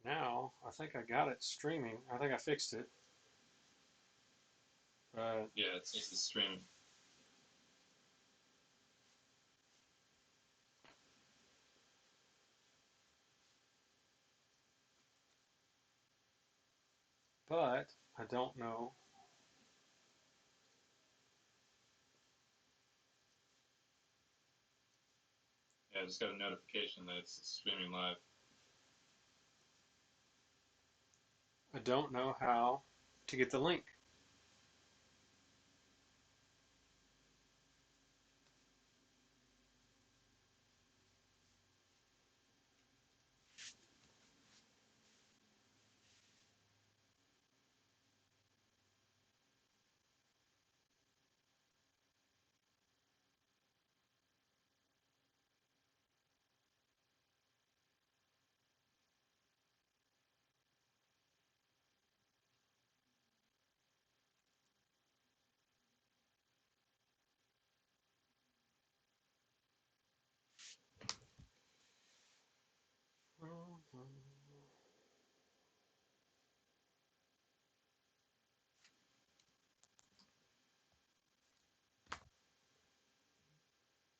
Now, I think I got it streaming. I think I fixed it. Yeah, it's just the streaming. but I don't know. Yeah, I just got a notification that it's streaming live. I don't know how to get the link.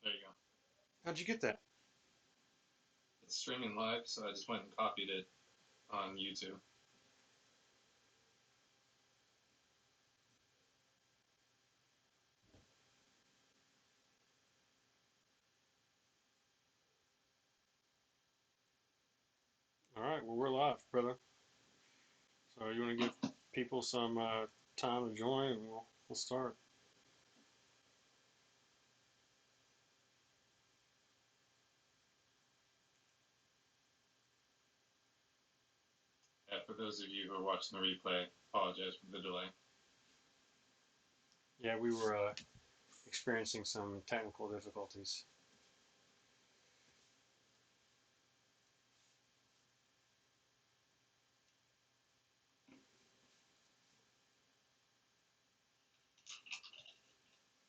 There you go. How'd you get that? It's streaming live, so I just went and copied it on YouTube. All right, well, we're live, brother. So you want to give people some time to join, and we'll start. Yeah, for those of you who are watching the replay, apologize for the delay. Yeah, we were experiencing some technical difficulties.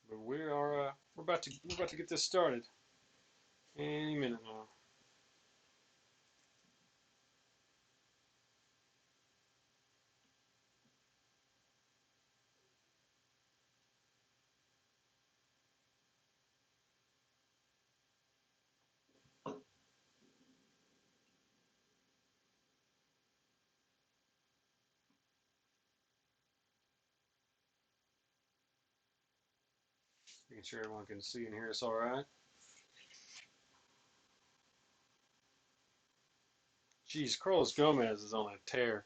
But we're about to get this started any minute now. Making sure everyone can see and hear us all right. Geez, Carlos Gomez is on a tear.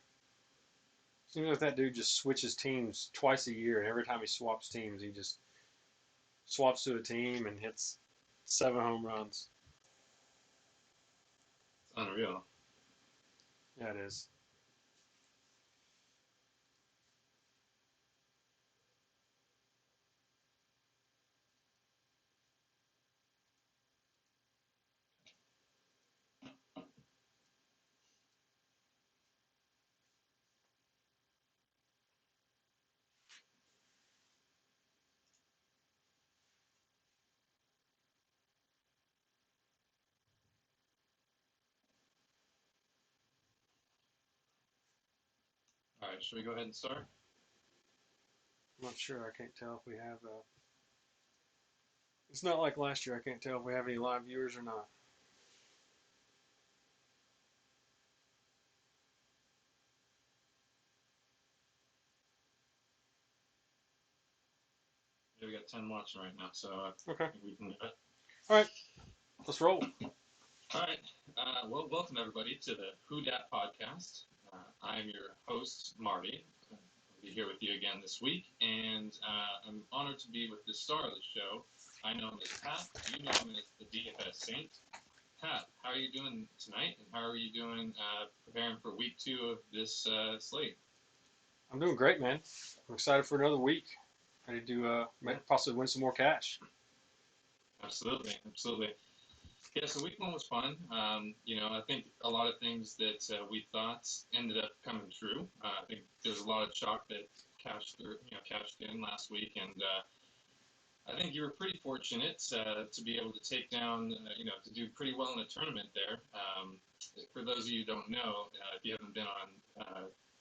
Seems like that dude just switches teams twice a year, and every time he swaps teams, he just swaps to a team and hits 7 home runs. It's unreal. Yeah, it is. All right, should we go ahead and start? I'm not sure. I can't tell if we have. It's not like last year. I can't tell if we have any live viewers or not. Yeah, we got 10 watching right now, so Okay. I think we can do it. All right. Let's roll. All right. Well, welcome everybody to the WhoDat Podcast. I'm your host, Marty. I'll be here with you again this week, and I'm honored to be with the star of the show. I know him as Pat. You know him as the DFS Saint. Pat, how are you doing tonight, and how are you doing preparing for week 2 of this slate? I'm doing great, man. I'm excited for another week. Ready to possibly win some more cash. Absolutely, absolutely. Yeah, so week 1 was fun. I think a lot of things that we thought ended up coming true. I think there was a lot of chalk that cashed in last week, and I think you were pretty fortunate to be able to take down, to do pretty well in the tournament there. For those of you who don't know, if you haven't been on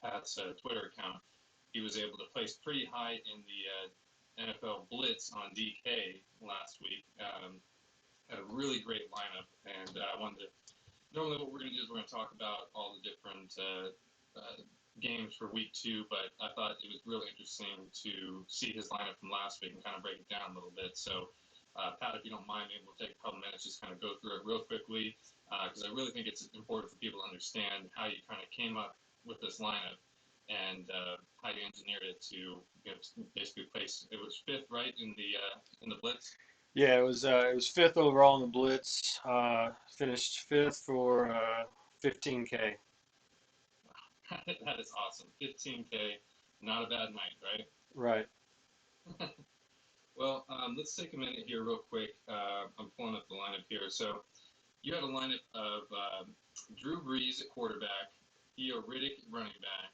Pat's Twitter account, he was able to place pretty high in the NFL Blitz on DK last week. Had a really great lineup, and I wanted to. Normally, what we're going to do is we're going to talk about all the different games for week 2, but I thought it was really interesting to see his lineup from last week and kind of break it down a little bit. So, Pat, if you don't mind, maybe we'll take a couple minutes, just kind of go through it real quickly, because I really think it's important for people to understand how you kind of came up with this lineup and how you engineered it to basically place. It was 5th, right, in the blitz. Yeah, it was fifth overall in the blitz. Finished fifth for 15K. That is awesome. 15K, not a bad night, right? Right. Well, let's take a minute here, real quick. I'm pulling up the lineup here. So you had a lineup of Drew Brees at quarterback, Theo Riddick at running back,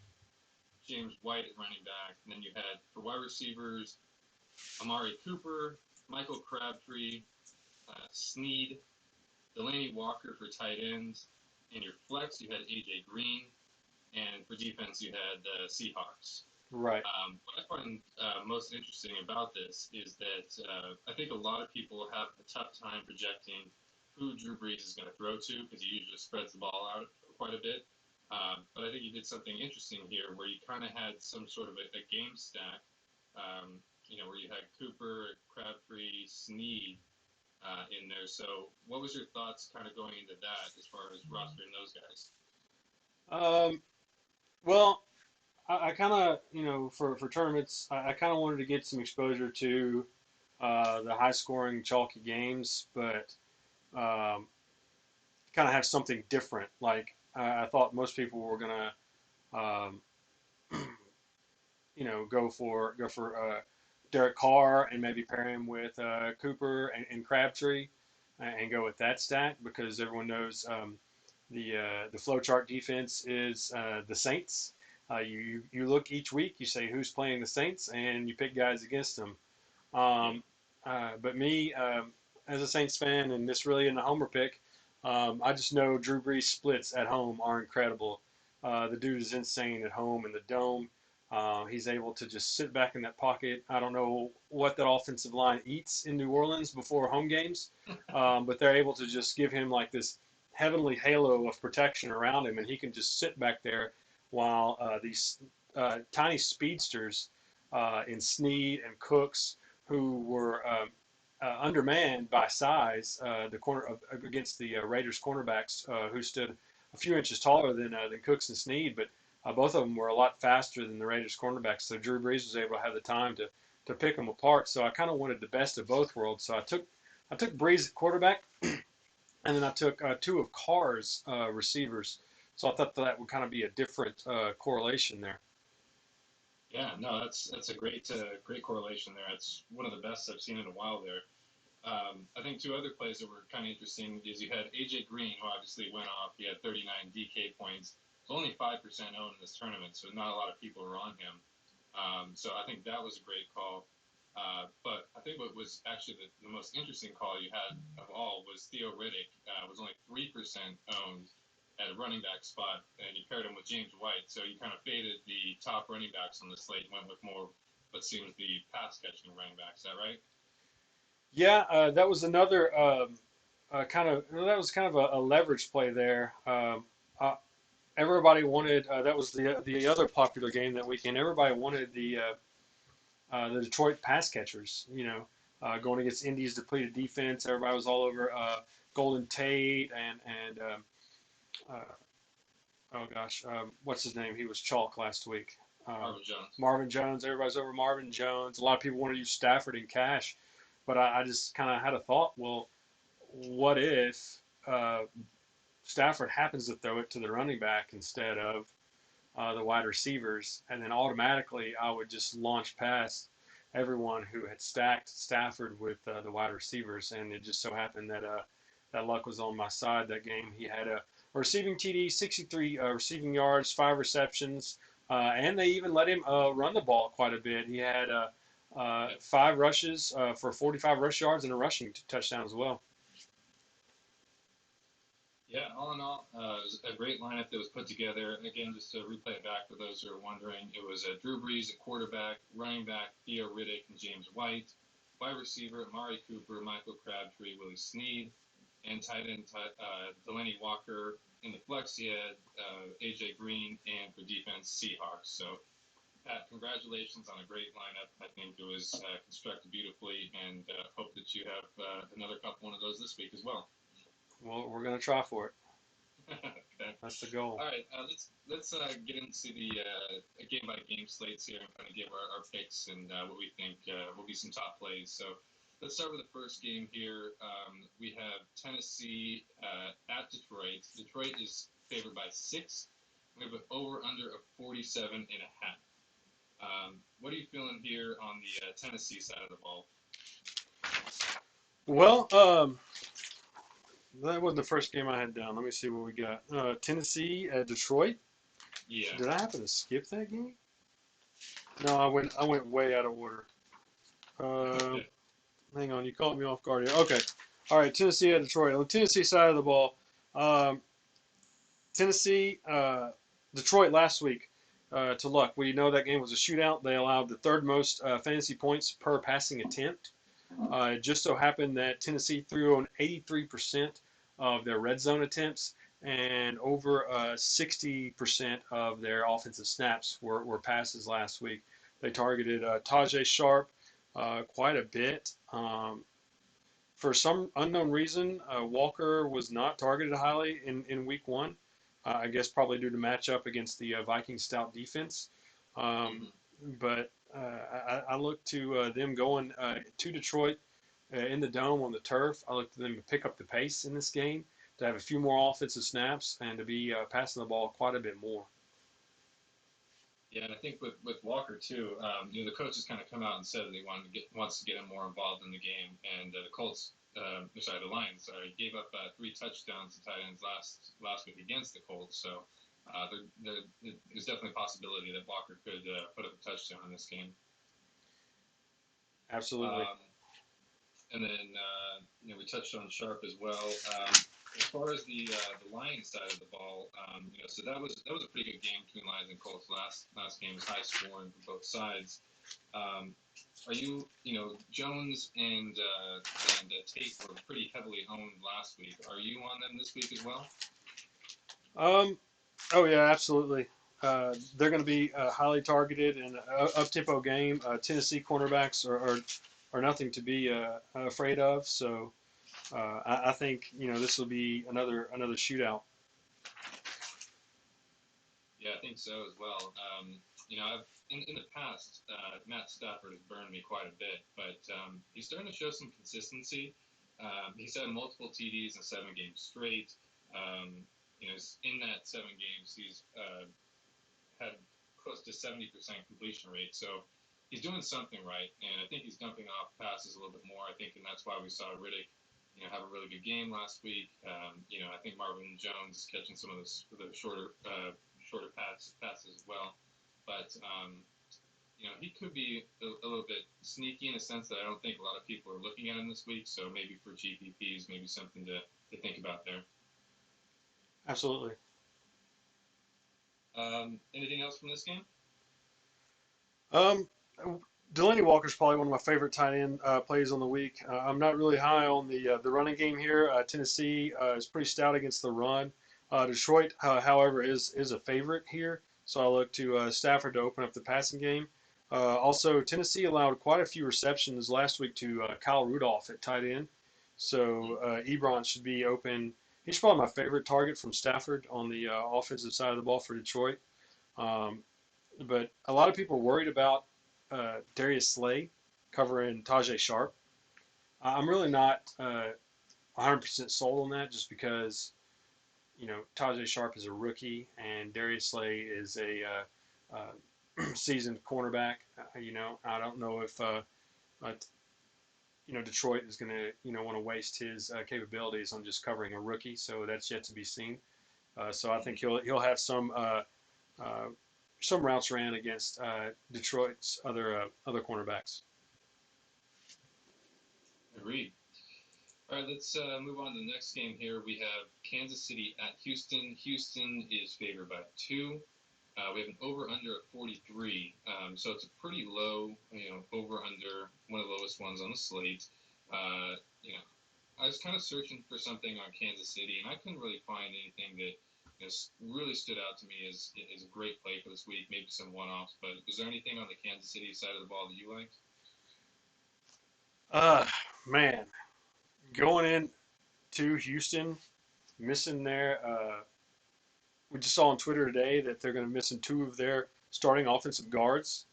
James White at running back, and then you had for wide receivers Amari Cooper, Michael Crabtree, Snead, Delaney Walker for tight ends. In your flex, you had AJ Green, and for defense, you had the Seahawks. Right. What I find most interesting about this is that I think a lot of people have a tough time projecting who Drew Brees is going to throw to because he usually spreads the ball out quite a bit. But I think you did something interesting here where you kind of had some sort of a game stack, where you had Cooper, Crabtree, Snead in there. So what was your thoughts kind of going into that as far as rostering those guys? Well, I kind of, for tournaments, I kind of wanted to get some exposure to the high scoring, chalky games, but kind of have something different. Like, I thought most people were going to, go for Derek Carr and maybe pair him with Cooper and Crabtree and go with that stack because everyone knows the flow chart defense is the Saints. You look each week, you say who's playing the Saints, and you pick guys against them. Um, but me, as a Saints fan, and this really in a homer pick, I just know Drew Brees splits at home are incredible. The dude is insane at home in the dome. He's able to just sit back in that pocket. I don't know what that offensive line eats in New Orleans before home games, but they're able to just give him like this heavenly halo of protection around him, and he can just sit back there while these tiny speedsters in Snead and Cooks, who were undermanned by size, the corner against the Raiders cornerbacks, who stood a few inches taller than Cooks and Snead, but both of them were a lot faster than the Raiders cornerbacks. So Drew Brees was able to have the time to pick them apart. So I kind of wanted the best of both worlds. So I took Brees at quarterback, and then I took two of Carr's receivers. So I thought that would kind of be a different correlation there. Yeah, no, that's a great correlation there. It's one of the best I've seen in a while there. I think two other plays that were kind of interesting is you had AJ Green, who obviously went off. He had 39 DK points. He's only 5% owned in this tournament, so not a lot of people are on him. So I think that was a great call. But I think what was actually the most interesting call you had of all was Theo Riddick. Was only 3% owned at a running back spot, and you paired him with James White. So you kind of faded the top running backs on the slate, went with more what seems the pass catching running backs. Is that right? Yeah, that was another that was kind of a leverage play there. Uh, Everybody wanted that was the other popular game that weekend. Everybody wanted the Detroit pass catchers. Going against Indy's depleted defense. Everybody was all over Golden Tate and oh gosh, what's his name? He was chalk last week. Marvin Jones. Marvin Jones. Everybody's over Marvin Jones. A lot of people want to use Stafford and Cash, but I just kind of had a thought. Well, what if Stafford happens to throw it to the running back instead of the wide receivers, and then automatically I would just launch past everyone who had stacked Stafford with the wide receivers, and it just so happened that that luck was on my side that game. He had a receiving TD, 63 receiving yards, 5 receptions, and they even let him run the ball quite a bit. He had Yep. 5 rushes for 45 rush yards and a rushing touchdown as well. Yeah, all in all, it was a great lineup that was put together. Again, just to replay it back for those who are wondering, it was Drew Brees at quarterback, running back Theo Riddick and James White, wide receiver Amari Cooper, Michael Crabtree, Willie Snead, and tight end Delaney Walker. In the flex, he had AJ Green, and for defense, Seahawks. So, Pat, congratulations on a great lineup. I think it was constructed beautifully, and hope that you have another couple one of those this week as well. Well, we're going to try for it. Okay. That's the goal. All right, let's get into the game by game slates here and kind of give our picks and what we think will be some top plays. So let's start with the first game here. We have Tennessee at Detroit. Detroit is favored by 6. We have an over under of 47.5. What are you feeling here on the Tennessee side of the ball? Well, that wasn't the first game I had down. Let me see what we got. Tennessee at Detroit. Yeah. Did I happen to skip that game? No, I went way out of order. Hang on, you caught me off guard here. Okay. All right, Tennessee at Detroit. On the Tennessee side of the ball, Tennessee, Detroit last week, to luck. We know that game was a shootout. They allowed the third most fantasy points per passing attempt. It just so happened that Tennessee threw on 83% of their red zone attempts, and over 60% of their offensive snaps were passes last week. They targeted Tajay Sharp quite a bit. For some unknown reason, Walker was not targeted highly in week 1. I guess probably due to matchup against the Vikings stout defense. But I look to them going to Detroit in the dome on the turf. I look to them to pick up the pace in this game, to have a few more offensive snaps, and to be passing the ball quite a bit more. Yeah, and I think with Walker too, the coach has kind of come out and said that he wants to get him more involved in the game, and the the Lions, gave up 3 touchdowns to tight ends last week against the Colts. So there's definitely a possibility that Walker could put up a touchdown in this game. Absolutely. And then we touched on Sharp as well. As far as the Lions side of the ball, so that was a pretty good game between Lions and Colts. Last game was high scoring for both sides. Are you Jones and Tate were pretty heavily owned last week. Are you on them this week as well? Oh yeah, absolutely. They're going to be highly targeted in an up-tempo game. Tennessee cornerbacks are nothing to be afraid of. So I think this will be another shootout. Yeah, I think so as well. I've in the past, Matt Stafford has burned me quite a bit, but he's starting to show some consistency. He's had multiple TDs in 7 games straight. In that 7 games, he's had close to 70% completion rate. So he's doing something right, and I think he's dumping off passes a little bit more. I think, and that's why we saw Riddick, have a really good game last week. I think Marvin Jones is catching some of the shorter passes as well. But he could be a little bit sneaky in a sense that I don't think a lot of people are looking at him this week. So maybe for GPPs, maybe something to think about there. Absolutely. Anything else from this game? Delaney Walker's probably one of my favorite tight end plays on the week. I'm not really high on the running game here. Tennessee is pretty stout against the run. Detroit, however, is a favorite here, so I look to Stafford to open up the passing game. Also, Tennessee allowed quite a few receptions last week to Kyle Rudolph at tight end, so Ebron should be open. He's probably my favorite target from Stafford on the offensive side of the ball for Detroit. But a lot of people are worried about Darius Slay covering Tajay Sharp. I'm really not 100% sold on that, just because Tajay Sharp is a rookie and Darius Slay is a seasoned cornerback. I don't know if Detroit is going to want to waste his capabilities on just covering a rookie. So that's yet to be seen. So I think he'll have some routes ran against Detroit's other cornerbacks. Agreed. All right, let's move on to the next game here. We have Kansas City at Houston. Houston is favored by 2. We have an over-under at 43, so it's a pretty low, over-under, one of the lowest ones on the slate. You know, I was kind of searching for something on Kansas City, and I couldn't really find anything that really stood out to me as a great play for this week. Maybe some one-offs, but was there anything on the Kansas City side of the ball that you liked? Man, going in to Houston, missing their. We just saw on Twitter today that they're going to missing 2 of their starting offensive guards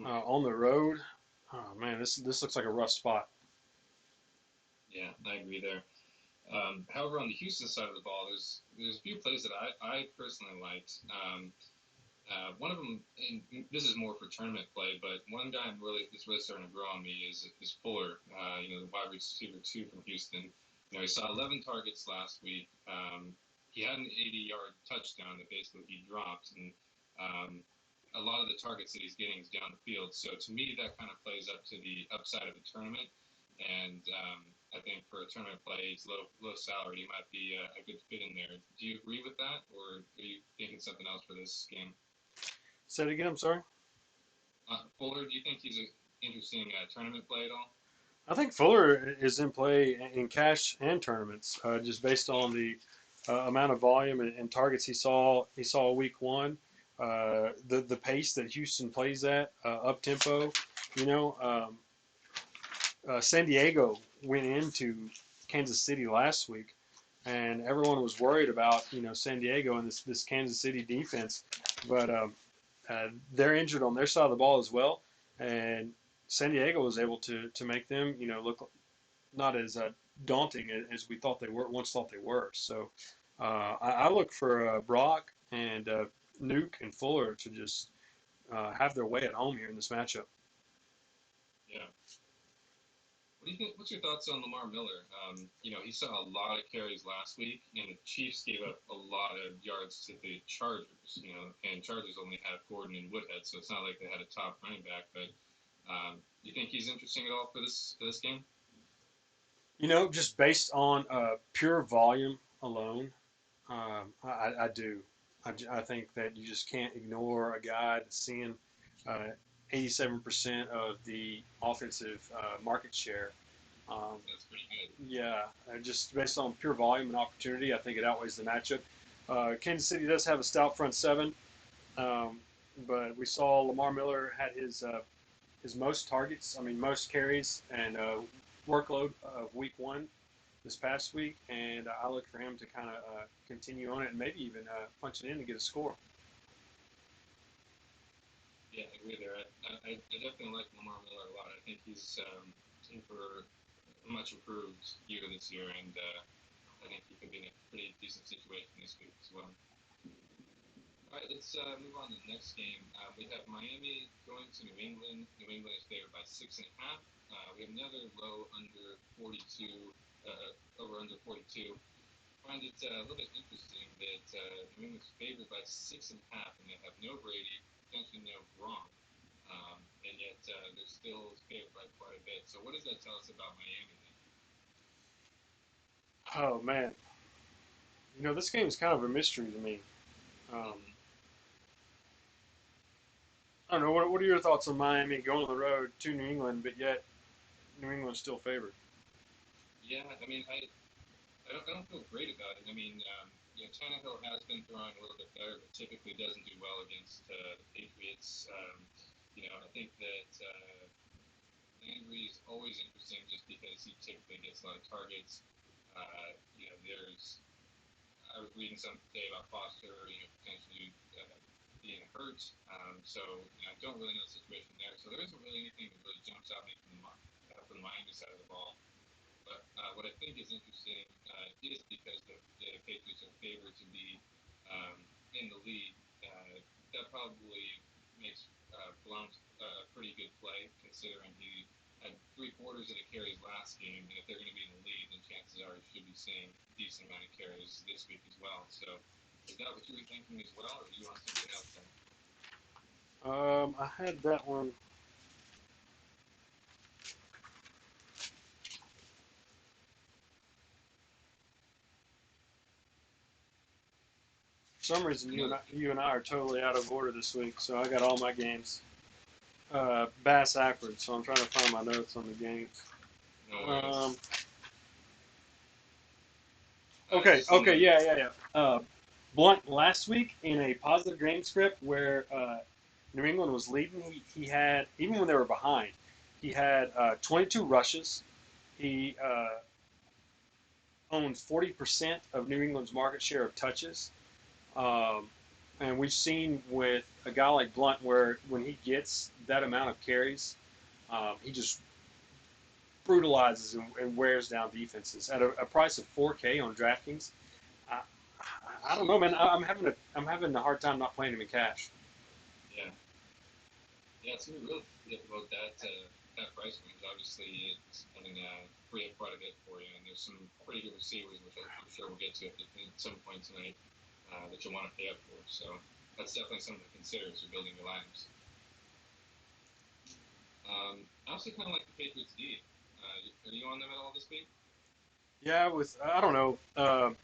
on the road. Oh man, this looks like a rough spot. Yeah, I agree there. However, on the Houston side of the ball, there's a few plays that I personally liked. One of them, and this is more for tournament play, but one guy that's really starting to grow on me is Fuller. The wide receiver 2 from Houston. He saw 11 targets last week. He had an 80-yard touchdown that basically he dropped, and a lot of the targets that he's getting is down the field. So to me, that kind of plays up to the upside of the tournament, and I think for a tournament play, he's low salary. He might be a good fit in there. Do you agree with that, or are you thinking something else for this game? Say it again. I'm sorry. Fuller, do you think he's an interesting tournament play at all? I think Fuller is in play in cash and tournaments, just based on the amount of volume and targets he saw week 1. The pace that Houston plays at, up tempo. San Diego went into Kansas City last week, and everyone was worried about San Diego and this Kansas City defense, but they're injured on their side of the ball as well, and San Diego was able to make them look not as daunting as we once thought they were. So I look for Brock and Nuke and Fuller to just have their way at home here in this matchup. Yeah. What do you think? What's your thoughts on Lamar Miller? He saw a lot of carries last week, and the Chiefs gave up a lot of yards to the Chargers. And Chargers only had Gordon and Woodhead, so it's not like they had a top running back. But you think he's interesting at all for this game? Just based on pure volume alone, I do. I think that you just can't ignore a guy that's seeing 87% of the offensive market share. That's pretty good. Yeah, just based on pure volume and opportunity, I think it outweighs the matchup. Kansas City does have a stout front 7, but we saw Lamar Miller had his most targets, most carries and workload of week 1 this past week, and I look for him to kind of continue on it and maybe even punch it in to get a score. Yeah, I agree there. I definitely like Lamar Miller a lot. I think he's in for a much improved year this year, and I think he could be in a pretty decent situation this week as well. All right, let's move on to the next game. We have Miami going to New England. New England is favored by 6.5. We have another low under 42, over under 42. I find it a little bit interesting that New England's favored by 6.5, and they have no Brady, potentially no Gronk, and yet they're still favored by quite a bit. So what does that tell us about Miami then? Oh man, this game is kind of a mystery to me. I don't know. What are your thoughts on Miami going on the road to New England, but yet New England's still favored? Yeah, I don't feel great about it. Tannehill has been throwing a little bit better, but typically doesn't do well against the Patriots. I think that Landry is always interesting just because he typically gets a lot of targets. I was reading something today about Foster, potentially being hurt. I don't really know the situation there. So there isn't really anything that really jumps out at me from the Miami side of the ball. But what I think is interesting is because the Patriots are favored to be in the lead. That probably makes Blount a pretty good play, considering he had 3/4 of the carries last game. And if they're going to be in the lead, then chances are he should be seeing a decent amount of carries this week as well. So is that what you were thinking as well, or do you want something else then? I had that one. some reason you and I are totally out of order this week, so I got all my games bass-backwards, so I'm trying to find my notes on the games. No worries. Okay, yeah. Blunt last week in a positive game script where New England was leading. He had, even when they were behind, he had 22 rushes. He owns 40% of New England's market share of touches. Um, and we've seen with a guy like Blunt where when he gets that amount of carries, he just brutalizes and wears down defenses at a price of 4K on DraftKings. I, I don't know, man. I'm having a hard time not playing him in cash. Yeah. Yeah, it's going to be really difficult that price range. Obviously, it's going to free up quite a bit for you, and there's some pretty good receivers, which I'm sure we'll get to at some point tonight, that you'll want to pay up for. So that's definitely something to consider as you're building your lineups. I also kind of like the Patriots D. Are you on them at all this week? Yeah, I don't know.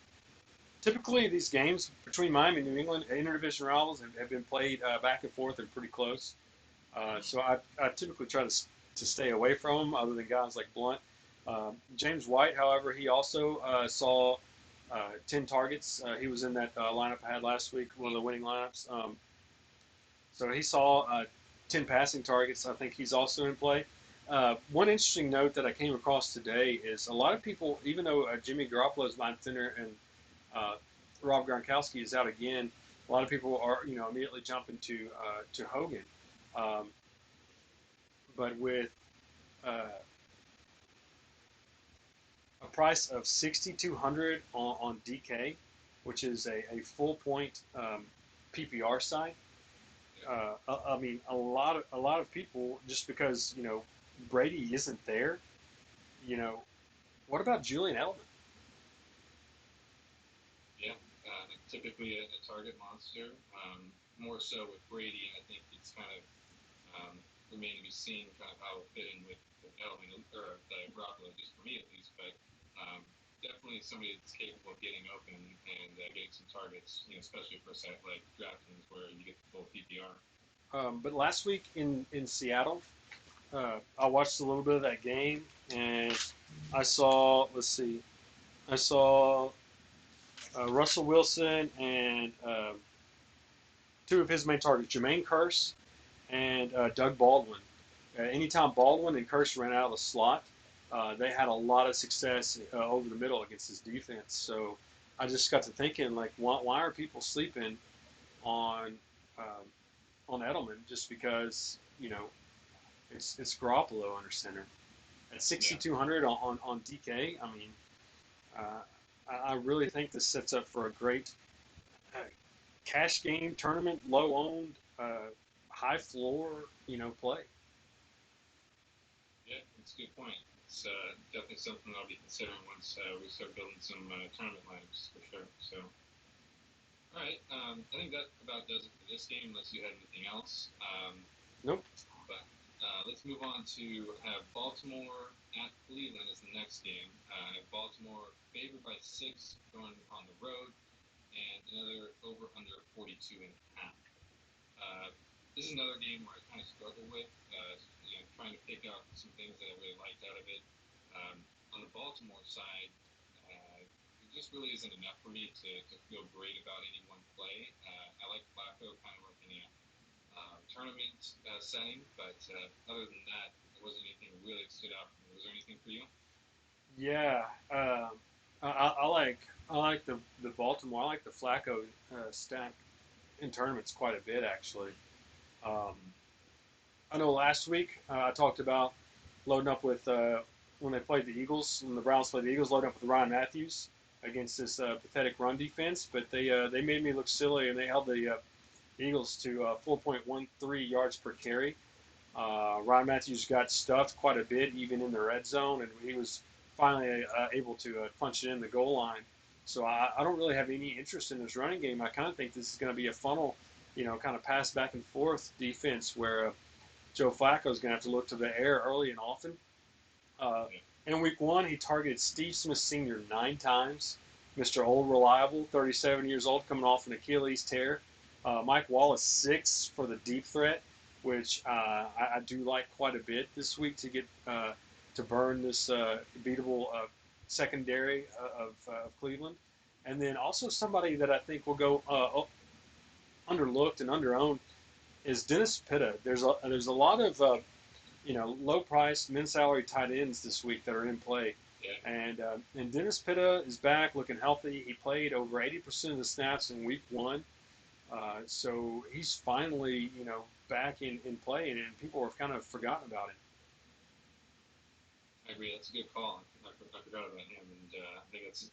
Typically, these games between Miami and New England, interdivision rivals, have been played back and forth and pretty close. So I typically try to stay away from them, other than guys like Blunt. James White, however, he also saw 10 targets. He was in that lineup I had last week, one of the winning lineups. So he saw 10 passing targets. I think he's also in play. One interesting note that I came across today is a lot of people, even though Jimmy Garoppolo is my center and Rob Gronkowski is out again, a lot of people are immediately jumping to Hogan. Um, but with uh, a price of 6,200 on DK, which is a full point PPR side. I mean, a lot of people, just because Brady isn't there. What about Julian Edelman? Yeah, typically a target monster. More so with Brady, I think it's kind of remain to be seen kind of how it fit in with Edelman or Garoppolo, just for me at least. But definitely somebody that's capable of getting open and getting some targets, especially for a site like DraftKings where you get the full PPR. But last week in Seattle, I watched a little bit of that game, and I saw. Let's see, I saw Russell Wilson and two of his main targets, Jermaine Kearse and Doug Baldwin. Anytime Baldwin and Kearse ran out of the slot, they had a lot of success over the middle against his defense. So I just got to thinking, like, why are people sleeping on um, on Edelman just because it's Garoppolo under center at 6,200 on DK? I mean, I really think this sets up for a great uh, cash game tournament, low owned, high floor, play. Yeah, that's a good point. It's definitely something I'll be considering once we start building some tournament lineups for sure. So, all right, I think that about does it for this game, unless you had anything else. Nope. But let's move on to have Baltimore at Cleveland as the next game. Baltimore favored by 6 going on the road, and another over under 42.5. This is another game where I kind of struggle with, trying to pick out some things that I really liked out of it. On the Baltimore side, it just really isn't enough for me to feel great about any one play. I like Flacco kind of working in a tournament setting, but other than that, there wasn't anything really that stood out for me. Was there anything for you? Yeah. I like the Baltimore. I like the Flacco stack in tournaments quite a bit, actually. Um, I know last week I talked about loading up with when they played the Eagles, when the Browns played the Eagles, loading up with Ryan Matthews against this pathetic run defense. But they made me look silly, and they held the Eagles to 4.13 yards per carry. Ryan Matthews got stuffed quite a bit, even in the red zone, and he was finally able to punch it in the goal line. So I don't really have any interest in this running game. I kind of think this is going to be a funnel, kind of pass back and forth defense where Joe Flacco is going to have to look to the air early and often. In week one, he targeted Steve Smith Sr. 9 times. Mr. Old Reliable, 37 years old, coming off an Achilles tear. Mike Wallace, 6 for the deep threat, which I do like quite a bit this week to get to burn this beatable secondary of Cleveland. And then also somebody that I think will go underlooked and underowned is Dennis Pitta. There's a lot of low price min salary tight ends this week that are in play. Yeah. And Dennis Pitta is back, looking healthy. He played over 80% of the snaps in week 1, so he's finally back in play, and people have kind of forgotten about him. I agree. That's a good call. I forgot about him, and I think that's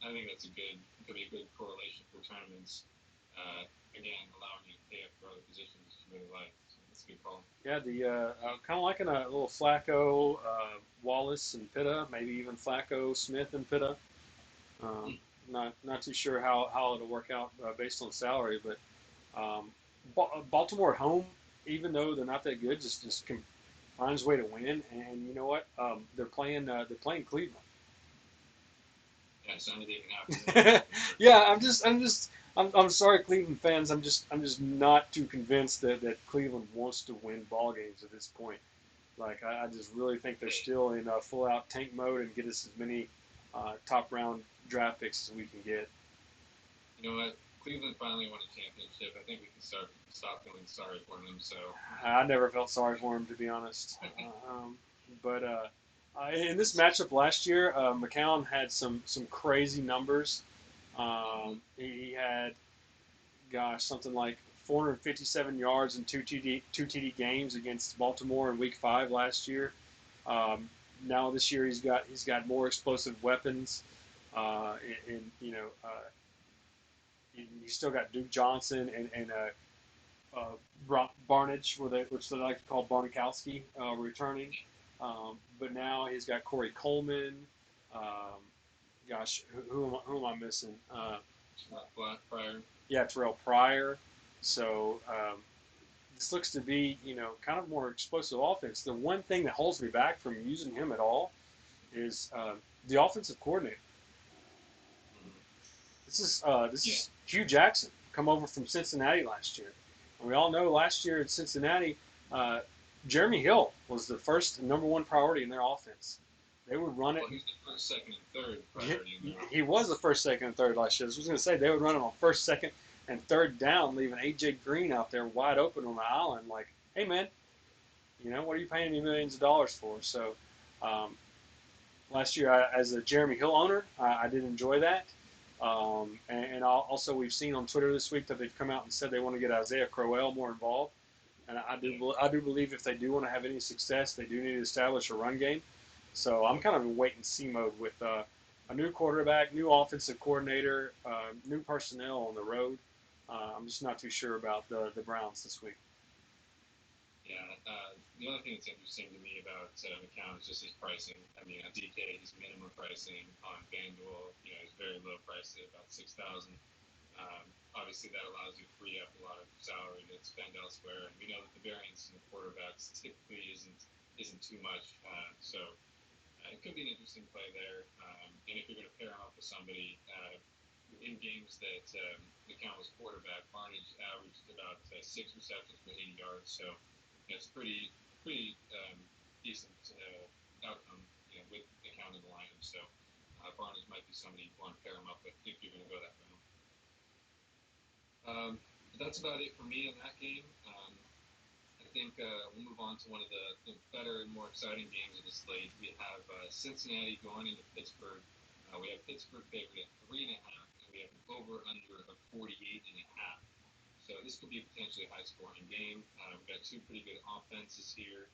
could be a good correlation for tournaments. Again, allowing you to pay up for other positions you really like. So that's a good call. Yeah, the kind of liking a little Flacco, Wallace and Pitta, maybe even Flacco, Smith and Pitta. Not too sure how it'll work out based on salary, but Baltimore at home, even though they're not that good, just finds a way to win. And you know what? They're playing Cleveland. Yeah, so anything can happen. Yeah, I'm sorry, Cleveland fans. I'm just not too convinced that Cleveland wants to win ball games at this point. Like I just really think they're still in full out tank mode and get us as many top round draft picks as we can get. You know what? Cleveland finally won a championship. I think we can stop feeling sorry for them. So I never felt sorry for him, to be honest. But in this matchup last year, McCown had some crazy numbers. He had, something like 457 yards and two TD games against Baltimore in Week 5 last year. Now this year he's got more explosive weapons, and you still got Duke Johnson and Barnage, which they like to call Barnikowski, returning. But now he's got Corey Coleman. Who am I missing? Pryor. Yeah, Terrell Pryor. So this looks to be, kind of more explosive offense. The one thing that holds me back from using him at all is the offensive coordinator. This is Hugh Jackson, come over from Cincinnati last year. And we all know last year at Cincinnati, Jeremy Hill was the first number one priority in their offense. They would run it. Well, he's the first, second, and third priority. He was the first, second, and third last year. I was going to say they would run him on first, second, and third down, leaving A.J. Green out there wide open on the island. Like, hey man, what are you paying me millions of dollars for? So last year, as a Jeremy Hill owner, I did enjoy that. And also, we've seen on Twitter this week that they've come out and said they want to get Isaiah Crowell more involved. And I do believe if they do want to have any success, they do need to establish a run game. So I'm kind of in wait-and-see mode with a new quarterback, new offensive coordinator, new personnel on the road. I'm just not too sure about the Browns this week. Yeah, the other thing that's interesting to me about McCown is just his pricing. I mean, on DK, he's minimum pricing. On FanDuel, he's very low priced at about $6,000. Obviously, that allows you to free up a lot of salary to spend elsewhere. And we know that the variance in the quarterbacks typically isn't too much. So it could be an interesting play there. And if you're going to pair him up with somebody in games that McCown was quarterback, Barnage averaged about 6 receptions for 80 yards. So it's pretty decent outcome with McCown in the lineup. So Barnage might be somebody you want to pair him up with if you're going to go that route. But that's about it for me in that game. I think we'll move on to one of the better and more exciting games of the slate. We have Cincinnati going into Pittsburgh. We have Pittsburgh favored at 3.5, and we have an over/under of 48.5. So this could be a potentially high-scoring game. We've got two pretty good offenses here.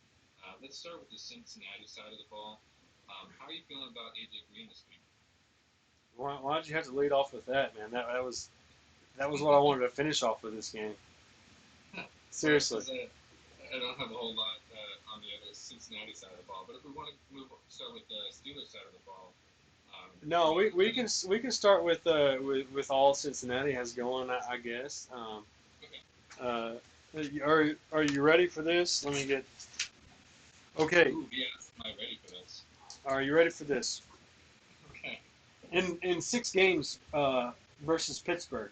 Let's start with the Cincinnati side of the ball. How are you feeling about A.J. Green this week? Why did you have to lead off with that, man? That was what I wanted to finish off with this game. Seriously. I don't have a whole lot on the other Cincinnati side of the ball, but if we want to start with the Steelers side of the ball. No, we can start with all Cincinnati has going, I guess. Okay. Are you ready for this? Let me get. Okay. Ooh, yes, am I ready for this? Are you ready for this? Okay. In 6 games versus Pittsburgh,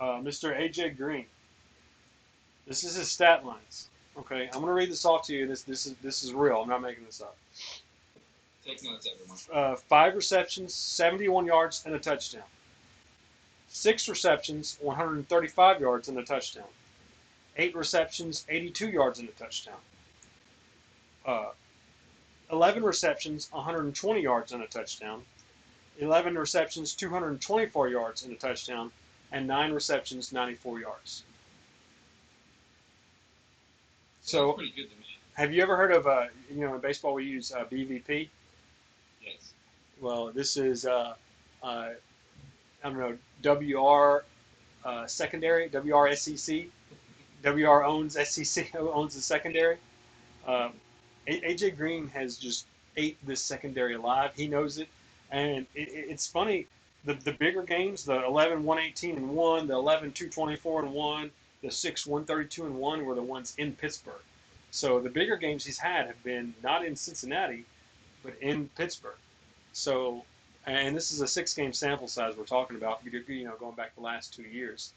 Mr. AJ Green. This is his stat lines. Okay, I'm gonna read this off to you. This is real. I'm not making this up. Take notes, everyone. 5 receptions, 71 yards, and a touchdown. 6 receptions, 135 yards, and a touchdown. 8 receptions, 82 yards, and a touchdown. Uh, 11 receptions, 120 yards, and a touchdown. 11 receptions, 224 yards, and a touchdown. And 9 receptions, 94 yards. Sounds So, pretty good to me. have you ever heard of, in baseball we use BVP? Yes. Well, this is, I don't know, WR secondary, WRSEC. WR owns SEC, owns the secondary. Uh, AJ Green has just ate this secondary alive. He knows it, and it's funny. The bigger games, the 11 118 and 1, the 11 224 and 1, the 6 132 and 1 were the ones in Pittsburgh. So the bigger games he's had have been not in Cincinnati, but in Pittsburgh. So, and this is a 6 game sample size we're talking about. Going back the last 2 years.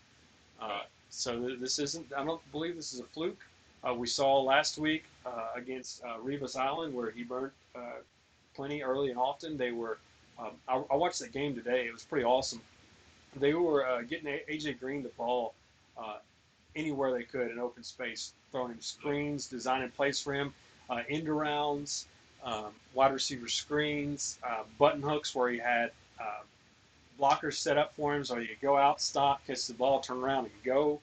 So this isn't. I don't believe this is a fluke. We saw last week against Rivas Island where he burnt plenty early and often. They were. I watched that game today. It was pretty awesome. They were getting AJ Green the ball anywhere they could in open space, throwing him screens, designing plays for him, end arounds, wide receiver screens, button hooks where he had blockers set up for him, so he could go out, stop, catch the ball, turn around, and go.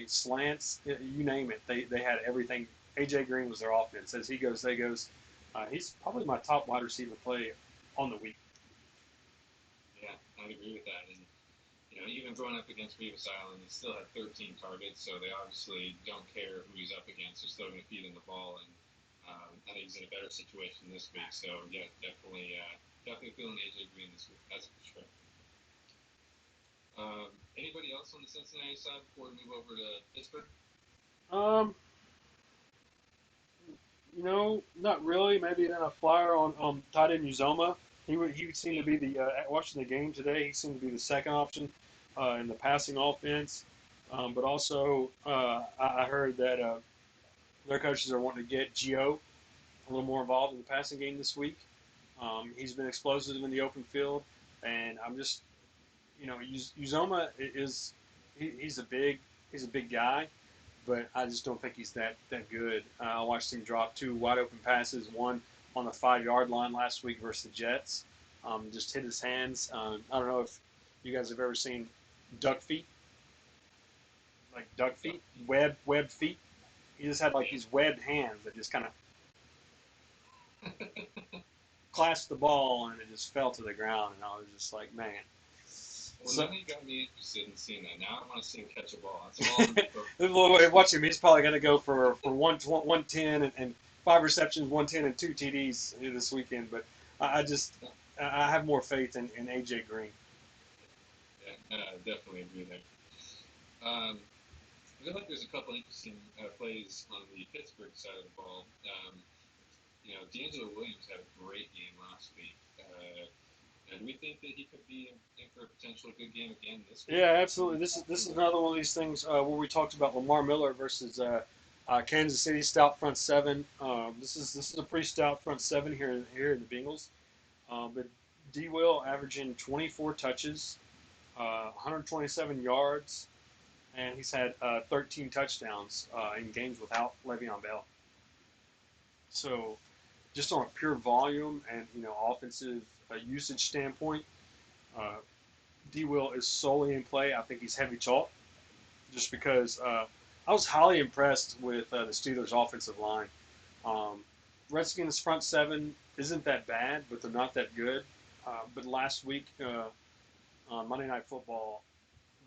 Slants, you name it. They had everything. AJ Green was their offense. As he goes, they goes. He's probably my top wide receiver play on the week. Yeah, I'd agree with that. And even going up against Rivas Island, he still had 13 targets, so they obviously don't care who he's up against. They're still going to feed him the ball, and I think he's in a better situation this week. So yeah, definitely feeling AJ Green this week. That's for sure. Anybody else on the Cincinnati side before we move over to Pittsburgh? Um, not really. Maybe then a flyer on tight end Uzoma. He would seem to be watching the game today. He seemed to be the second option in the passing offense. But also, I heard that their coaches are wanting to get Gio a little more involved in the passing game this week. He's been explosive in the open field, and I'm just, Uzoma he's a big guy, but I just don't think he's that good. I watched him drop 2 wide open passes, one on the 5-yard line last week versus the Jets. Just hit his hands. I don't know if you guys have ever seen duck feet, like duck feet, webbed feet. He just had like these webbed hands that just kind of clasped the ball and it just fell to the ground, and I was just like, man. Well, now you got me interested in seeing that. Now I want to see him catch a ball. That's all. Watch him. He's probably going to go for 110 and 5 receptions, 110 and 2 TDs this weekend. But I have more faith in AJ Green. Yeah, definitely agree there. I feel like there's a couple interesting plays on the Pittsburgh side of the ball. D'Angelo Williams had a great game last week. And we think that he could be in for a potential good game again this week. Yeah, absolutely. This is another one of these things where we talked about Lamar Miller versus Kansas City stout front seven. This is a pretty stout front seven here in the Bengals. But D. Will averaging 24 touches, 127 yards, and he's had 13 touchdowns in games without Le'Veon Bell. So, just on a pure volume and offensive usage standpoint, D. Will is solely in play. I think he's heavy chalk, just because I was highly impressed with the Steelers' offensive line. Redskins' front seven isn't that bad, but they're not that good. But last week on Monday Night Football,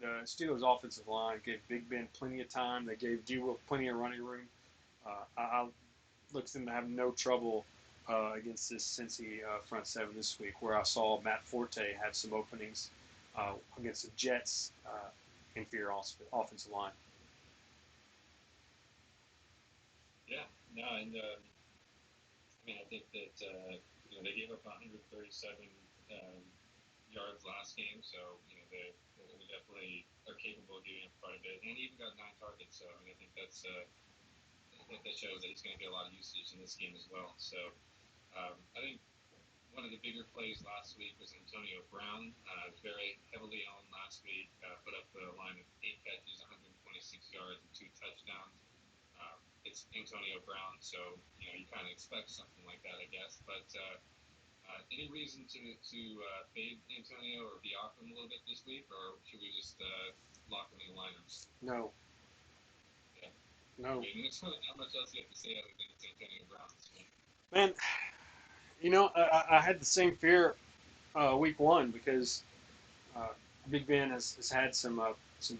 the Steelers' offensive line gave Big Ben plenty of time. They gave D. Will plenty of running room. I looked them to have no trouble against this Cincy front seven this week, where I saw Matt Forte have some openings against the Jets' inferior offensive line. Yeah, no, and I think that they gave up 137 yards last game, so they definitely are capable of giving up quite a bit, and he even got 9 targets. So I think that shows that he's going to get a lot of usage in this game as well. So I think one of the bigger plays last week was Antonio Brown. Very heavily owned last week. Put up a line of 8 catches, 126 yards, and 2 touchdowns. It's Antonio Brown, so you kind of expect something like that, I guess. But any reason to fade Antonio or be off him a little bit this week, or should we just lock him in the lineups? No. Yeah. No. I mean, not much else you have to say other than it's Antonio Brown. So. Man, I had the same fear week one because uh, Big Ben has had some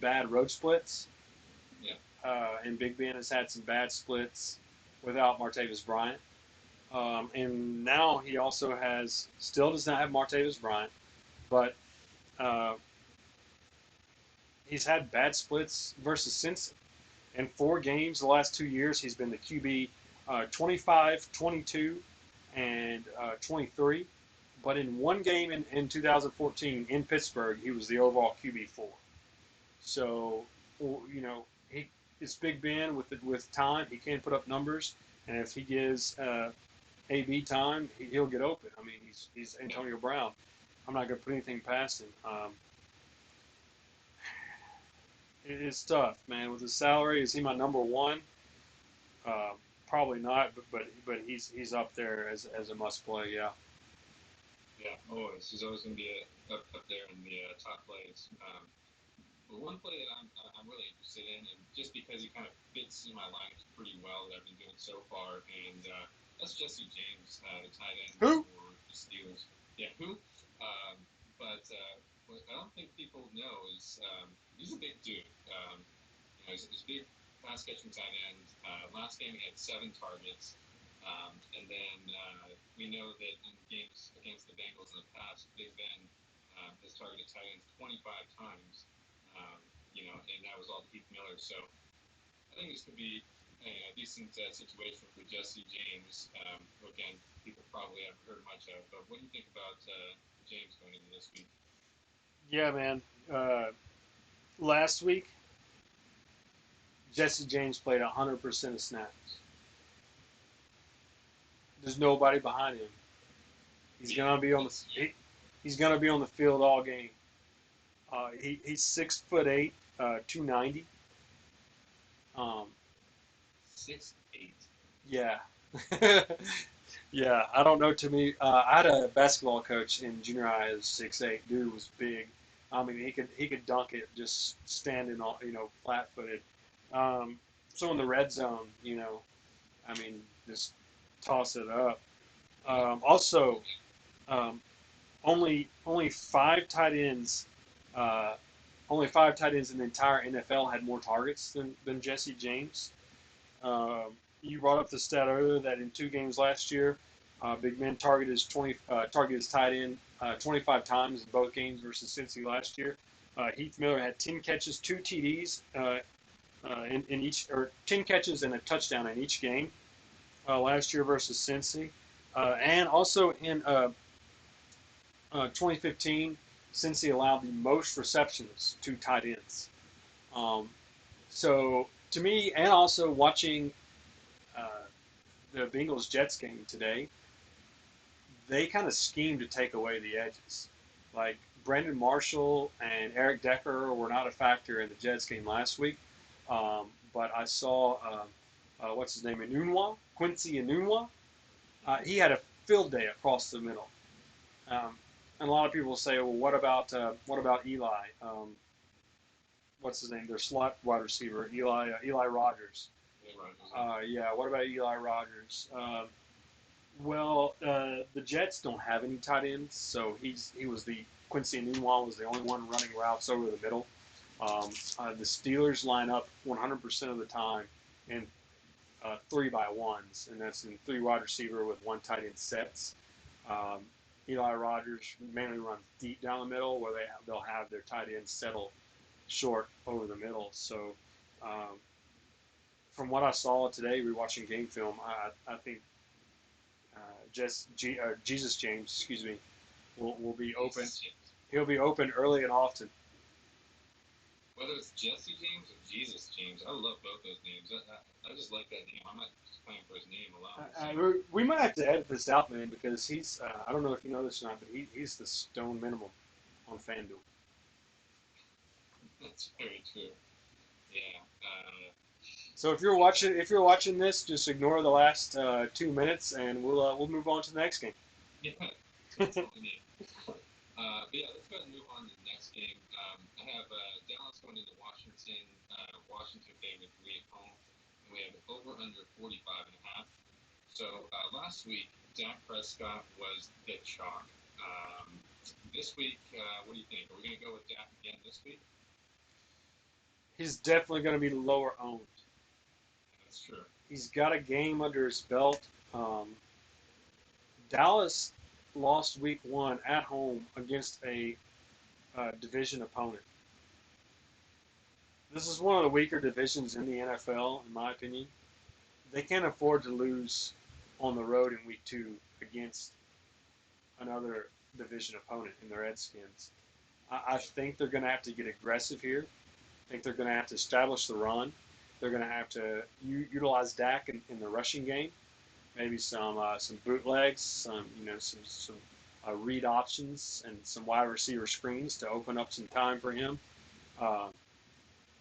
bad road splits. Yeah. And Big Ben has had some bad splits without Martavis Bryant. And now he also still does not have Martavis Bryant, but uh, he's had bad splits versus Cincy. In 4 games the last 2 years, he's been the QB 25, 22, and 23. But in 1 game in 2014 in Pittsburgh, he was the overall QB4. So, he it's Big Ben with time. He can put up numbers, and if he gives AB time, he'll get open. I mean, he's Antonio Brown. I'm not going to put anything past him. It's tough, man. With his salary, is he my number one? Uh, Probably not, but he's up there as a must play. Yeah. Yeah, always. He's always going to be up there in the top plays. But one play that I'm really interested in, and just because he kind of fits in my lineups pretty well that I've been doing so far, and that's Jesse James, the tight end Who? for the Steelers. Yeah, who? But what I don't think people know is he's a big dude. He's a big pass catching tight end. Last game he had 7 targets. And then we know that in games against the Bengals in the past, Big Ben has targeted tight ends 25 times. And that was all to Heath Miller. So I think this could be a decent situation for Jesse James. Who again, people probably haven't heard much of. But what do you think about James going into this week? Yeah, man. Last week, Jesse James played 100% of snaps. There's nobody behind him. He's gonna be he's gonna be on the field all game. He's 6'8", 290. 6'8". Yeah. Yeah, I don't know. To me, I had a basketball coach in junior high who was 6'8". Dude was big. I mean, he could dunk it just standing on, flat footed. So in the red zone, I mean, just toss it up. Also, um, only 5 tight ends, uh, only 5 tight ends in the entire NFL had more targets than Jesse James. You brought up the stat earlier that in 2 games last year, Big Ben targeted his tight end 25 times in both games versus Cincy last year. Heath Miller had 10 catches, 2 TDs in each, or 10 catches and a touchdown in each game last year versus Cincy. And also in 2015, Cincy allowed the most receptions to tight ends. Um, so to me, and also watching uh, the Bengals Jets game today, they kind of schemed to take away the edges. Like Brandon Marshall and Eric Decker were not a factor in the Jets game last week, but I saw what's his name, Quincy Enunwa. He had a field day across the middle. And a lot of people say, well, what about Eli? What's his name? Their slot wide receiver, Eli Rogers. Yeah, what about Eli Rogers? The Jets don't have any tight ends, so Quincy Enunwa was the only one running routes over the middle. The Steelers line up 100% of the time in 3-by-1s, and that's in 3 wide receiver with 1 tight end sets. Eli Rogers mainly runs deep down the middle, where they'll have their tight ends settle short over the middle. So, from what I saw today, rewatching game film, I think Jesus James, excuse me, will be open. Jesus James. He'll be open early and often. Whether it's Jesse James or Jesus James, I love both those names. I just like that name. I'm not just playing for his name alone. So. We might have to edit this out, man, because he's, I don't know if you know this or not, but he's the stone minimum on FanDuel. That's very true. Yeah. So if you're watching this, just ignore the last 2 minutes, and we'll move on to the next game. Yeah, that's what we need. But yeah, let's go ahead and move on to the next game. I have Dallas going into Washington. Washington favored 3 at home, and we have over under 45.5. So last week, Dak Prescott was the chalk. This week, what do you think? Are we going to go with Dak again this week? He's definitely going to be lower owned. That's true. He's got a game under his belt. Dallas lost week 1 at home against a division opponent. This is one of the weaker divisions in the NFL, in my opinion. They can't afford to lose on the road in week 2 against another division opponent in the Redskins. I think they're going to have to get aggressive here. I think they're going to have to establish the run. They're going to have to utilize Dak in the rushing game. Maybe some bootlegs, some read options, and some wide receiver screens to open up some time for him.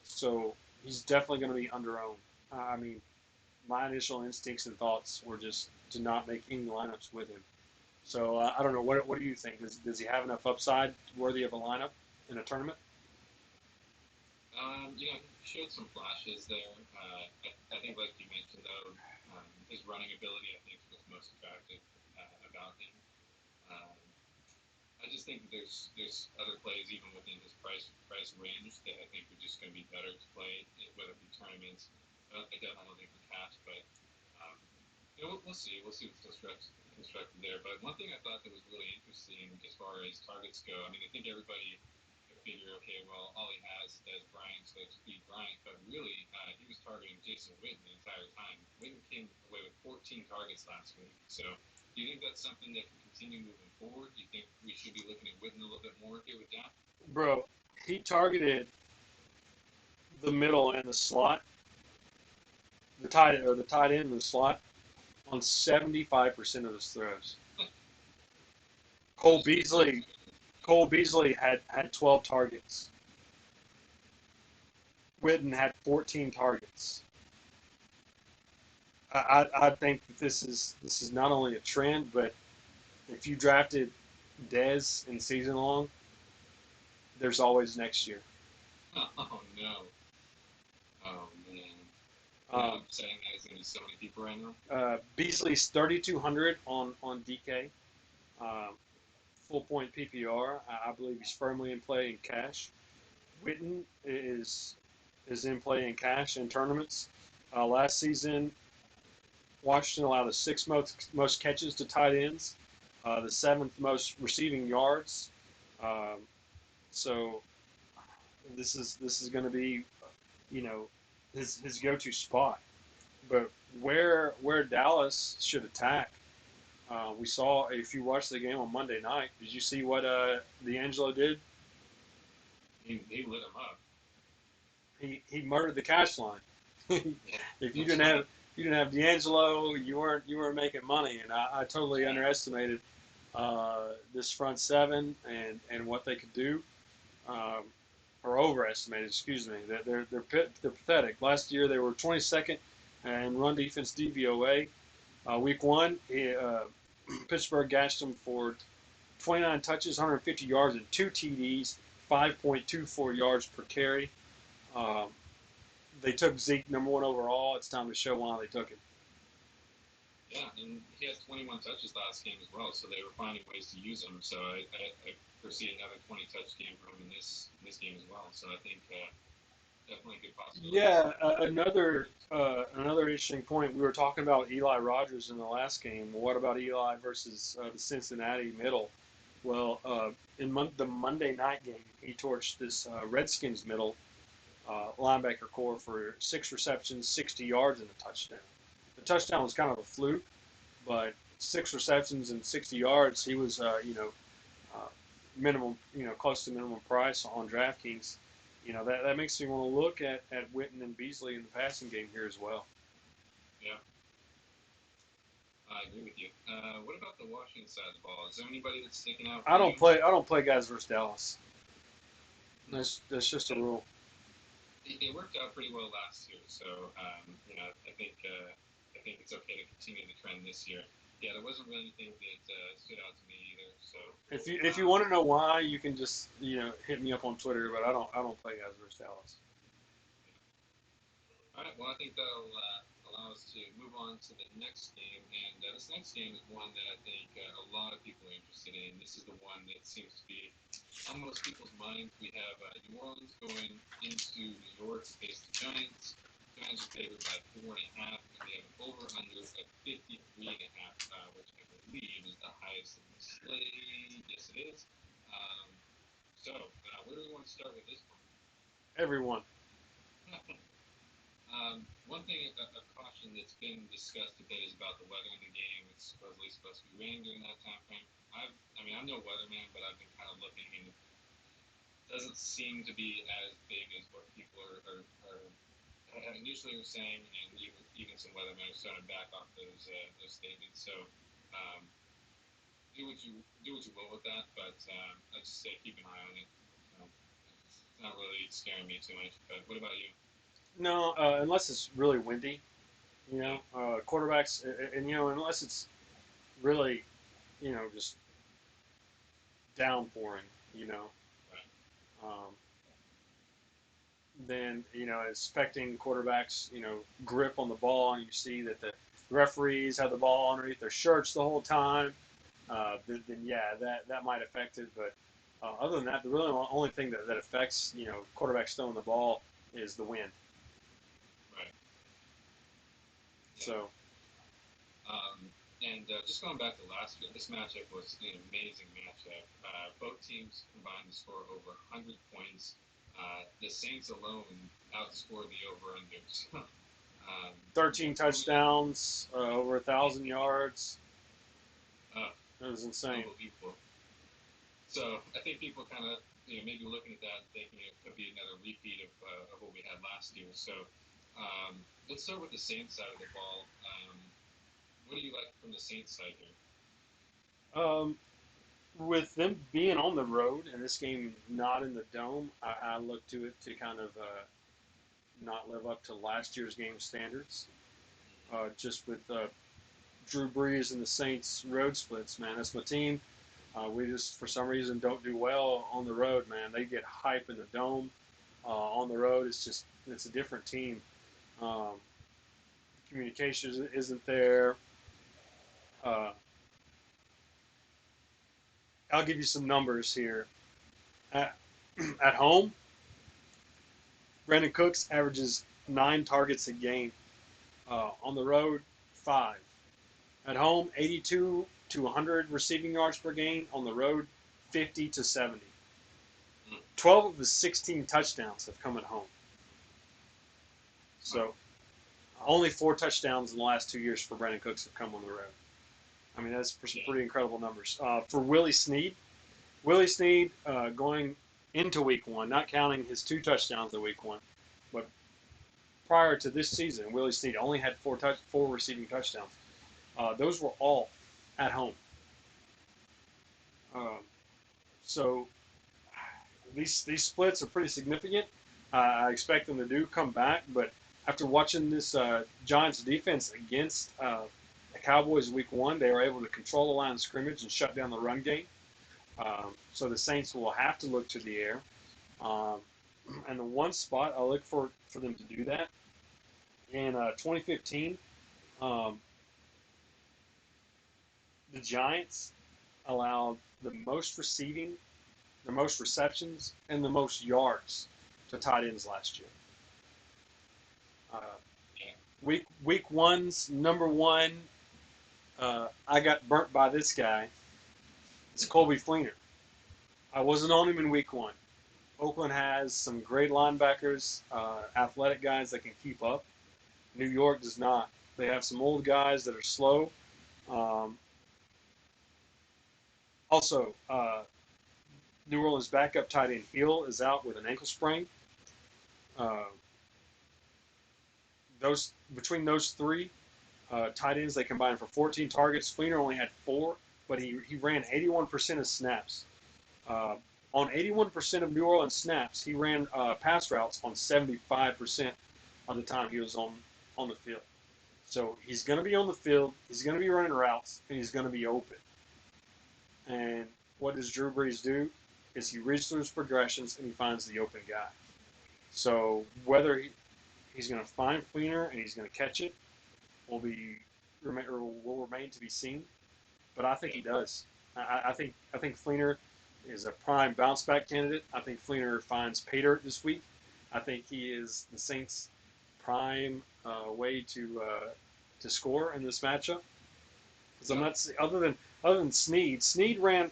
So he's definitely going to be under-owned. I mean, my initial instincts and thoughts were just to not make any lineups with him. So I don't know. What do you think? Does he have enough upside worthy of a lineup in a tournament? He showed some flashes there. I think, like you mentioned, though, his running ability, I think, was most attractive about him. I just think that there's other plays even within his price range that I think are just going to be better to play, whether it be tournaments. I definitely don't think for cash, but we'll see. We'll see what's constructed there. But one thing I thought that was really interesting as far as targets go, I mean, I think everybody could figure, okay, well, all he has is Bryant, so it's Speed Bryant, but really he was targeting Jason Witten the entire time. Witten came away with 14 targets last week. So do you think that's something that can continue moving forward? Do you think we should be looking at Witten a little bit more here with Dak? Bro, he targeted the middle and the slot, the tight end and the slot on 75% of his throws. Cole Beasley had 12 targets. Witten had 14 targets. I think that this is not only a trend, but if you drafted Dez in season long, there's always next year. Oh no! Oh man! I'm saying that there's going to be so many people right now. Beasley's 3,200 on DK, full point PPR. I believe he's firmly in play in cash. Witten is in play in cash in tournaments. Last season, Washington allowed the 6th most catches to tight ends, the 7th most receiving yards. So this is going to be, his go-to spot. But where Dallas should attack, we saw if you watched the game on Monday night. Did you see what D'Angelo did? He lit him up. He murdered the cash line. If you didn't have D'Angelo, you weren't making money, and I totally underestimated this front seven and what they could do, or overestimated. Excuse me. They're pathetic. Last year they were 22nd in run defense DVOA. Week 1, Pittsburgh gashed them for 29 touches, 150 yards, and 2 TDs, 5.24 yards per carry. They took Zeke number 1 overall. It's time to show why they took him. Yeah, and he has 21 touches last game as well, so they were finding ways to use him. So I foresee another 20-touch game from him in this game as well. So I think definitely a good possibility. Yeah, another interesting point. We were talking about Eli Rogers in the last game. What about Eli versus the Cincinnati middle? Well, in the Monday night game, he torched this Redskins middle linebacker core for 6 receptions, 60 yards, and a touchdown. The touchdown was kind of a fluke, but 6 receptions and 60 yards, he was, minimum, close to minimum price on DraftKings. That makes me want to look at Witten and Beasley in the passing game here as well. Yeah, I agree with you. What about the Washington side of the ball? Is there anybody that's sticking out? I don't play guys versus Dallas. That's just a rule. It worked out pretty well last year, so I think it's okay to continue the trend this year. Yeah, there wasn't really anything that stood out to me either. So If you want to know why, you can just hit me up on Twitter. But I don't play guys versus Dallas. All right, well, I think that'll allow us to move on to the next game. And this next game is one that I think a lot of people are interested in. This is the one that seems to be on most people's minds. We have New Orleans going into New York to face the Giants. Giants are favored by 4.5, and we have an over-under of 53.5, which I believe is the highest in the slate. Yes, it is. Where do we want to start with this one? Everyone. One thing of caution that's been discussed a bit is about the weather in the game. It's supposedly supposed to be raining during that time frame. I'm no weatherman, but I've been kind of looking, and it doesn't seem to be as big as what people are initially were saying, and even some weathermen are starting to back off those statements. So do what you will with that, but I just say keep an eye on it. It's not really scaring me too much. But what about you? No, unless it's really windy, quarterbacks, and unless it's really, just downpouring, um, then it's affecting quarterbacks, grip on the ball, and you see that the referees have the ball underneath their shirts the whole time. Then yeah, that might affect it. But other than that, the really only thing that affects quarterbacks throwing the ball is the wind. Right. Yeah. So. And just going back to last year, this matchup was an amazing matchup. Both teams combined to score over 100 points. The Saints alone outscored the over-unders. 13 touchdowns, over 1,000 yards. That was insane. Unbelievable. So I think people kind of maybe looking at that and thinking it could be another repeat of what we had last year. So let's start with the Saints side of the ball. What do you like from the Saints side here? With them being on the road and this game not in the dome, I look to it to kind of not live up to last year's game standards. Just with Drew Brees and the Saints road splits, man, that's my team. We just, for some reason, don't do well on the road, man. They get hype in the dome. On the road, it's a different team. Communication isn't there. I'll give you some numbers here. At home, Brandon Cooks averages 9 targets a game. On the road, 5. At home, 82 to 100 receiving yards per game. On the road, 50 to 70. 12 of his 16 touchdowns have come at home. So only 4 touchdowns in the last 2 years for Brandon Cooks have come on the road. I mean, that's pretty incredible numbers. For Willie Snead going into week 1, not counting his 2 touchdowns in week 1, but prior to this season, Willie Snead only had 4 receiving touchdowns. Those were all at home. So these splits are pretty significant. I expect them to come back, but after watching this Giants defense against the Cowboys week 1, they were able to control the line of scrimmage and shut down the run game. So the Saints will have to look to the air. And the one spot I look for them to do that, in 2015, the Giants allowed the most receiving, the most receptions, and the most yards to tight ends last year. Week 1's number 1, I got burnt by this guy. It's Colby Fleener. I wasn't on him in week 1. Oakland has some great linebackers, athletic guys that can keep up. New York does not. They have some old guys that are slow. Also, New Orleans backup tight end Hill is out with an ankle sprain. Uh, those between those three tight ends, they combined for 14 targets. Fleener only had 4, but he ran 81% of snaps. Uh, on 81% of New Orleans snaps, he ran pass routes on 75% of the time he was on the field. So he's going to be on the field, he's going to be running routes, and he's going to be open. And what does Drew Brees do? Is he reads through his progressions and he finds the open guy. So whether he's going to find Fleener and he's going to catch it will remain to be seen. But I think he does. I think Fleener is a prime bounce back candidate. I think Fleener finds pay dirt this week. I think he is the Saints' prime way to score in this matchup. Because I'm not other than Snead. Snead ran.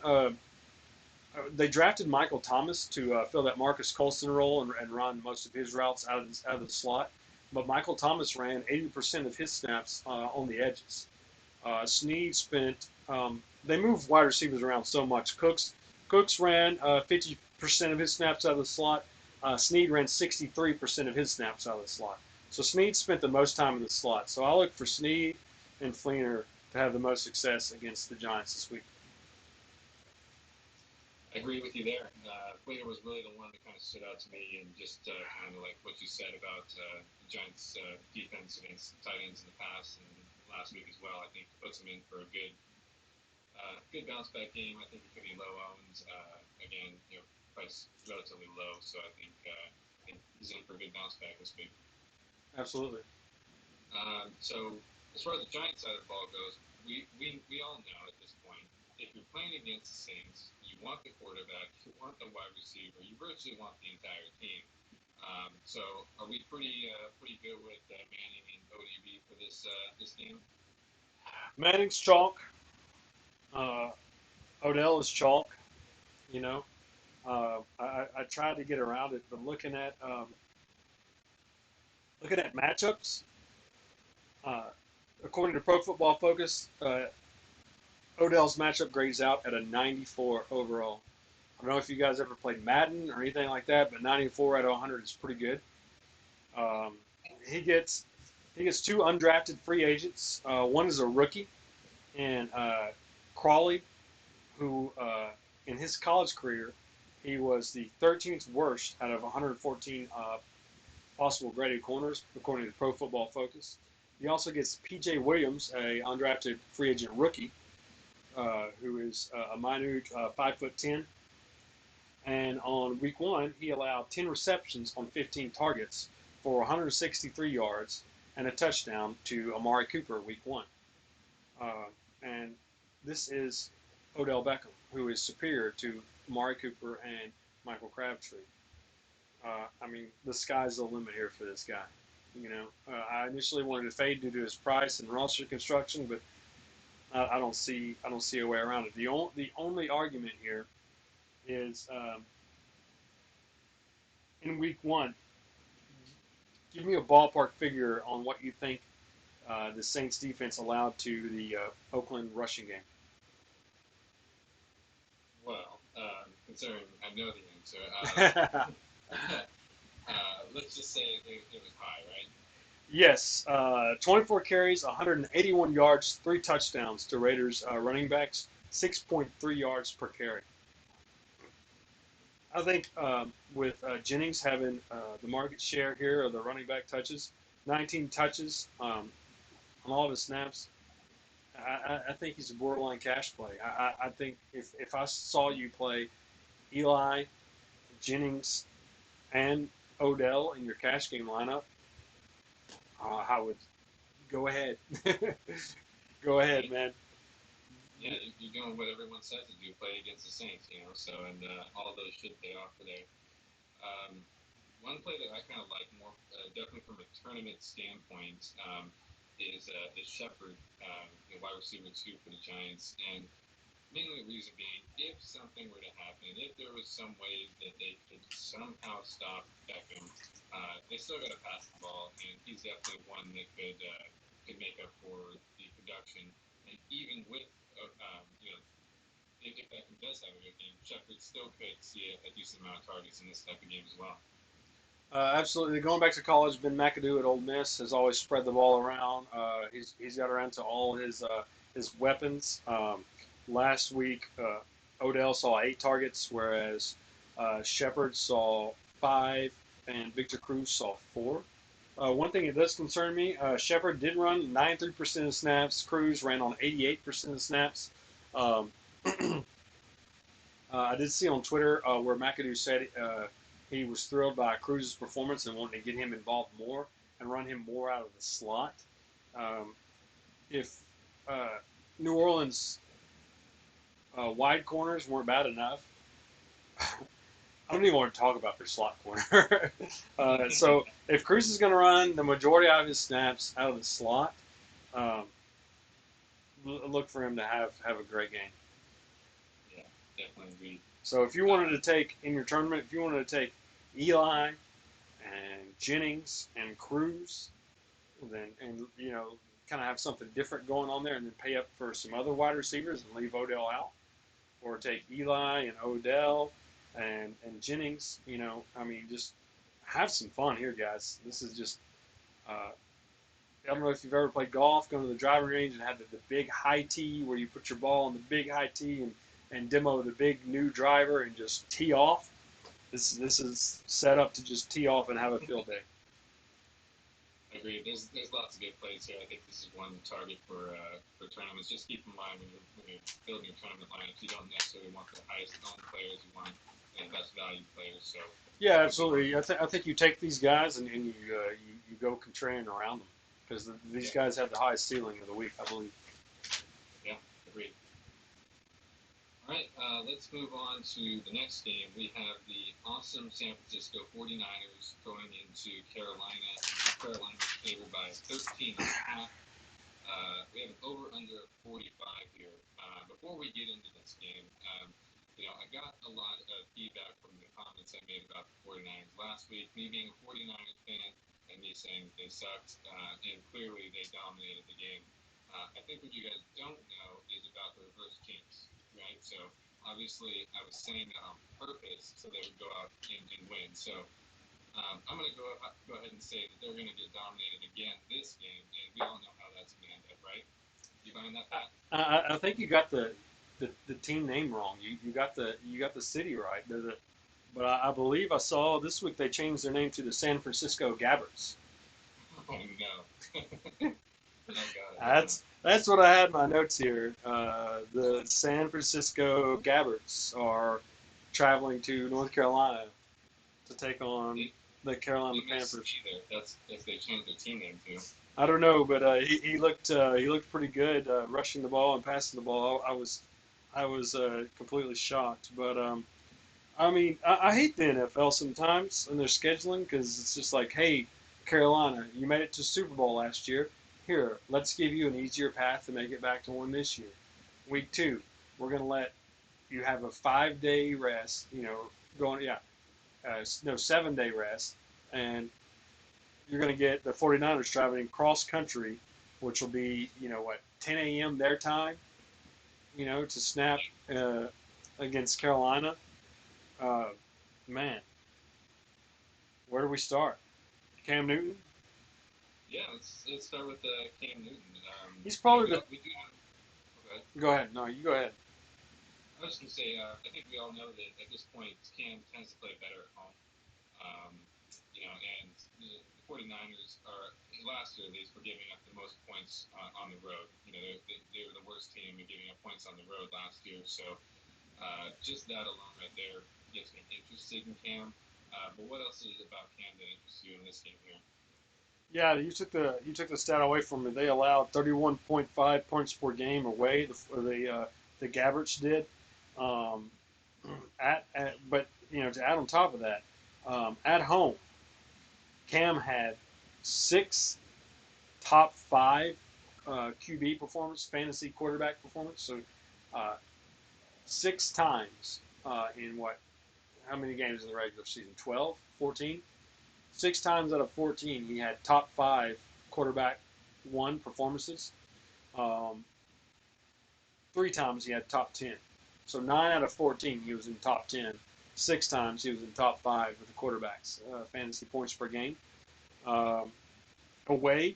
They drafted Michael Thomas to fill that Marcus Colston role and run most of his routes out of the slot. But Michael Thomas ran 80% of his snaps on the edges. Snead spent. They moved wide receivers around so much. Cooks ran 50% of his snaps out of the slot. Snead ran 63% of his snaps out of the slot. So Snead spent the most time in the slot. So I look for Snead and Fleener to have the most success against the Giants this week. I agree with you there. Fleener was really the one that kind of stood out to me, and just kind of like what you said about the Giants' defense against tight ends in the past and last week as well. I think puts him in for a good bounce back game. I think it could be low owned. Again, price relatively low, so I think he's in for a good bounce back this week. Absolutely. So as far as the Giants side of the ball goes, we all know at this point, if you're playing against the Saints, you want the quarterback, you want the wide receiver, you virtually want the entire team. So are we pretty good with Manning and ODB for this game? Manning's chalk. Odell is chalk. You know, I tried to get around it, but looking at matchups, according to Pro Football Focus, Odell's matchup grades out at a 94 overall. I don't know if you guys ever played Madden or anything like that, but 94 out of 100 is pretty good. He gets 2 undrafted free agents. One is a rookie, and Crawley, who in his college career, he was the 13th worst out of 114 possible graded corners, according to Pro Football Focus. He also gets P.J. Williams, a undrafted free agent rookie, who is a minute 5'10". And on week 1, he allowed 10 receptions on 15 targets for 163 yards and a touchdown to Amari Cooper week 1. And this is Odell Beckham, who is superior to Amari Cooper and Michael Crabtree. I mean, the sky's the limit here for this guy. I initially wanted to fade due to his price and roster construction, but I don't see a way around it. The only argument here is in week 1. Give me a ballpark figure on what you think the Saints defense allowed to the Oakland rushing game. Well, considering I know the answer, let's just say it was high, right? Yes, 24 carries, 181 yards, 3 touchdowns to Raiders running backs, 6.3 yards per carry. I think with Jennings having the market share here of the running back touches, 19 touches on all of his snaps, I think he's a borderline cash play. I think if I saw you play Eli, Jennings, and Odell in your cash game lineup, I would go ahead. Go ahead, man. Yeah, you're doing what everyone says to do, play against the Saints, So, and all of those should pay off today. One play that I kind of like more, definitely from a tournament standpoint, is Shepard, the wide receiver 2 for the Giants. And mainly the reason being, if something were to happen, if there was some way that they could somehow stop Beckham, they still got to pass the ball, and he's definitely one that could make up for the production. And even with if Beckham does have a good game, Shepard still could see a decent amount of targets in this type of game as well. Absolutely. Going back to college, Ben McAdoo at Ole Miss has always spread the ball around. He's got around to all his weapons. Last week, Odell saw 8 targets, whereas Shepard saw 5, and Victor Cruz saw 4. One thing that does concern me, Shepard did run 93% of snaps. Cruz ran on 88% of snaps. Um, I did see on Twitter where McAdoo said he was thrilled by Cruz's performance and wanted to get him involved more and run him more out of the slot. If New Orleans wide corners weren't bad enough, I don't even want to talk about their slot corner. So if Cruz is going to run the majority of his snaps out of the slot, um, look for him to have a great game. Yeah, definitely agree. So if you wanted to take in your tournament, if you wanted to take Eli and Jennings and Cruz, then and kind of have something different going on there, and then pay up for some other wide receivers and leave Odell out, or take Eli and Odell and Jennings. Just have some fun here, guys. This is just. I don't know if you've ever played golf, going to the driving range and had the big high tee where you put your ball on the big high tee and demo the big new driver and just tee off. This is set up to just tee off and have a field day. Agreed. There's lots of good plays here. I think this is one to target for tournaments. Just keep in mind when you're building your tournament lineups, you don't necessarily want the highest owned players. You want the best value players. So yeah, absolutely. I think you take these guys and you go contrarian around them because these guys have the highest ceiling of the week, I believe. Yeah, agreed. All right, let's move on to the next game. We have the awesome San Francisco 49ers going into Carolina. Carolina favored by 13.5. We have an over-under of 45 here. Before we get into this game, I got a lot of feedback from the comments I made about the 49ers last week. Me being a 49ers fan and me saying they sucked, and clearly they dominated the game. I think what you guys don't know is about the reverse jinx, right? So obviously I was saying that on purpose so they would go out and win. So I'm going to go ahead and say that they're going to get dominated again this game, and we all know how that's going to end up, right? You buying that, Pat? I think you got the team name wrong. You got the city right. But I believe I saw this week they changed their name to the San Francisco Gabbards. Oh no. That's what I had in my notes here. The San Francisco Gabbards are traveling to North Carolina to take on the Carolina Panthers. That's if they changed their team name to. I don't know, but he looked pretty good rushing the ball and passing the ball. I was completely shocked, but I hate the NFL sometimes and their scheduling because it's just like, hey, Carolina, you made it to Super Bowl last year. Here, let's give you an easier path to make it back to one this year. Week 2, we're going to let you have a 5-day rest, 7-day rest, and you're going to get the 49ers traveling cross country, which will be, 10 a.m. their time, to snap against Carolina. Man, where do we start? Cam Newton? Yeah, let's start with Cam Newton. He's probably Go ahead. No, you go ahead. I was going to say, I think we all know that at this point, Cam tends to play better at home. And the 49ers last year, at least, were giving up the most points on the road. They were the worst team in giving up points on the road last year. So just that alone right there gets me interested in Cam. But what else is it about Cam that interests you in this game here? Yeah, you took the stat away from me. They allowed 31.5 points per game away. The Gabbards did. But to add on top of that, at home, Cam had 6 top 5 QB performance, fantasy quarterback performance. So 6 times in how many games in the regular season? 12, 14? 6 times out of 14, he had top 5 quarterback 1 performances. 3 times he had top 10. So 9 out of 14, he was in top 10. 6 times he was in top 5 with the quarterbacks, fantasy points per game. Um, Away,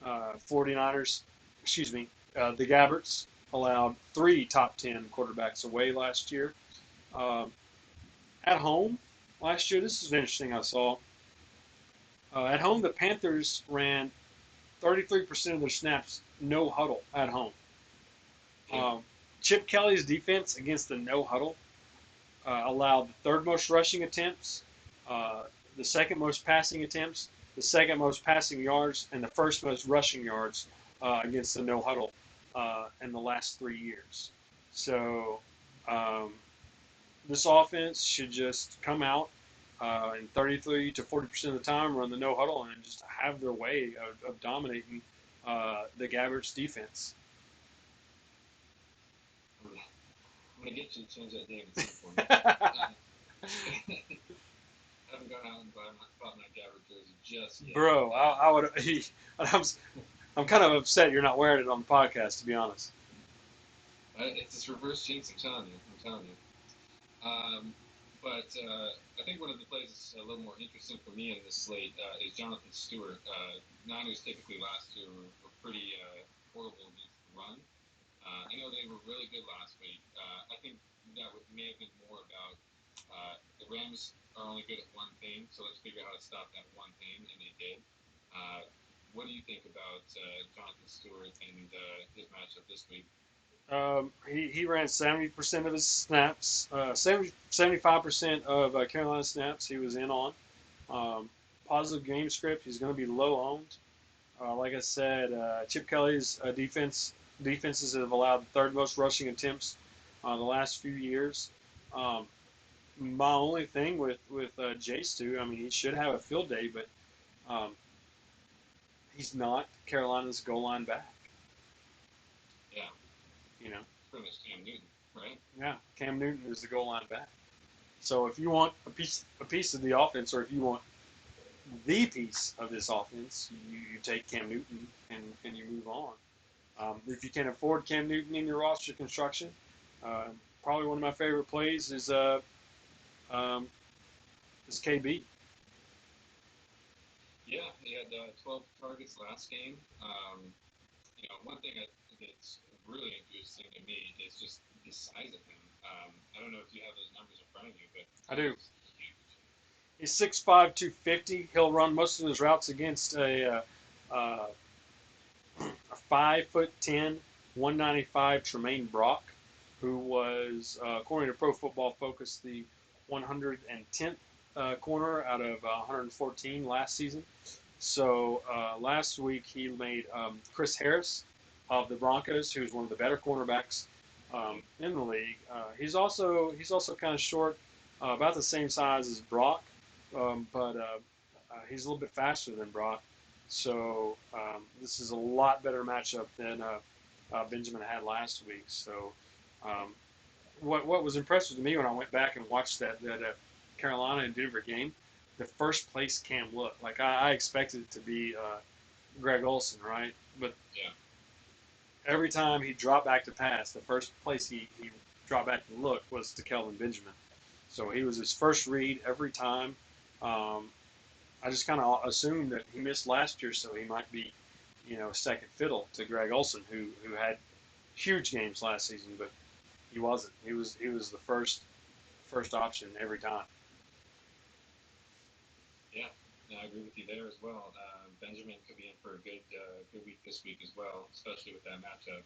49ers, the Gabberts allowed 3 top 10 quarterbacks away last year. Um, at home, last year, this is interesting I saw. At home, the Panthers ran 33% of their snaps no huddle at home. Chip Kelly's defense against the no huddle allowed the third most rushing attempts, the second most passing attempts, the second most passing yards, and the first most rushing yards against the no huddle in the last 3 years. So this offense should just come out and 33 to 40% of the time run the no huddle and just have their way of dominating the Gabberts defense. I'm going to get you to change that name at some point. I haven't gone out and bought my Gabbard jersey just yet. Bro, I would. I'm kind of upset you're not wearing it on the podcast, to be honest. It's this reverse jinx, I'm telling you. But I think one of the plays that's a little more interesting for me in this slate is Jonathan Stewart. Niners typically last year were pretty horrible against the run. I know they were really good last week. I think that may have been more about the Rams are only good at one thing, so let's figure out how to stop that one thing, and they did. What do you think about Jonathan Stewart and his matchup this week? He ran 70% of his snaps, 75% of Carolina snaps he was in on. Positive game script. He's going to be low owned. Like I said, Chip Kelly's defenses have allowed the third most rushing attempts the last few years. My only thing with Jace too, I mean, he should have a field day, but he's not Carolina's goal line back. Yeah. You know. Pretty much Cam Newton, right? Yeah, Cam Newton is the goal line back. So if you want a piece of the offense, or if you want the piece of this offense, you take Cam Newton and you move on. If you can afford Cam Newton in your roster construction, probably one of my favorite plays is KB. Yeah, he had 12 targets last game. One thing that's really interesting to me is just the size of him. I don't know if you have those numbers in front of you, but I do. He's 6'5", 250. He'll run most of his routes against a 5'10", 195 Tremaine Brock, who was, according to Pro Football Focus, the 110th corner out of 114 last season. So last week he made Chris Harris of the Broncos, who's one of the better cornerbacks in the league. He's also kind of short, about the same size as Brock, but he's a little bit faster than Brock. So this is a lot better matchup than Benjamin had last week. So what was impressive to me when I went back and watched that Carolina and Denver game, the first place Cam looked like I expected it to be Greg Olsen, right? But yeah. Every time he dropped back to pass, the first place he dropped back to look was to Kelvin Benjamin. So he was his first read every time. I just kind of assumed that he missed last year, so he might be, second fiddle to Greg Olsen, who had huge games last season, but he wasn't. He was the first option every time. Yeah, I agree with you there as well. Benjamin could be in for a good week this week as well, especially with that matchup.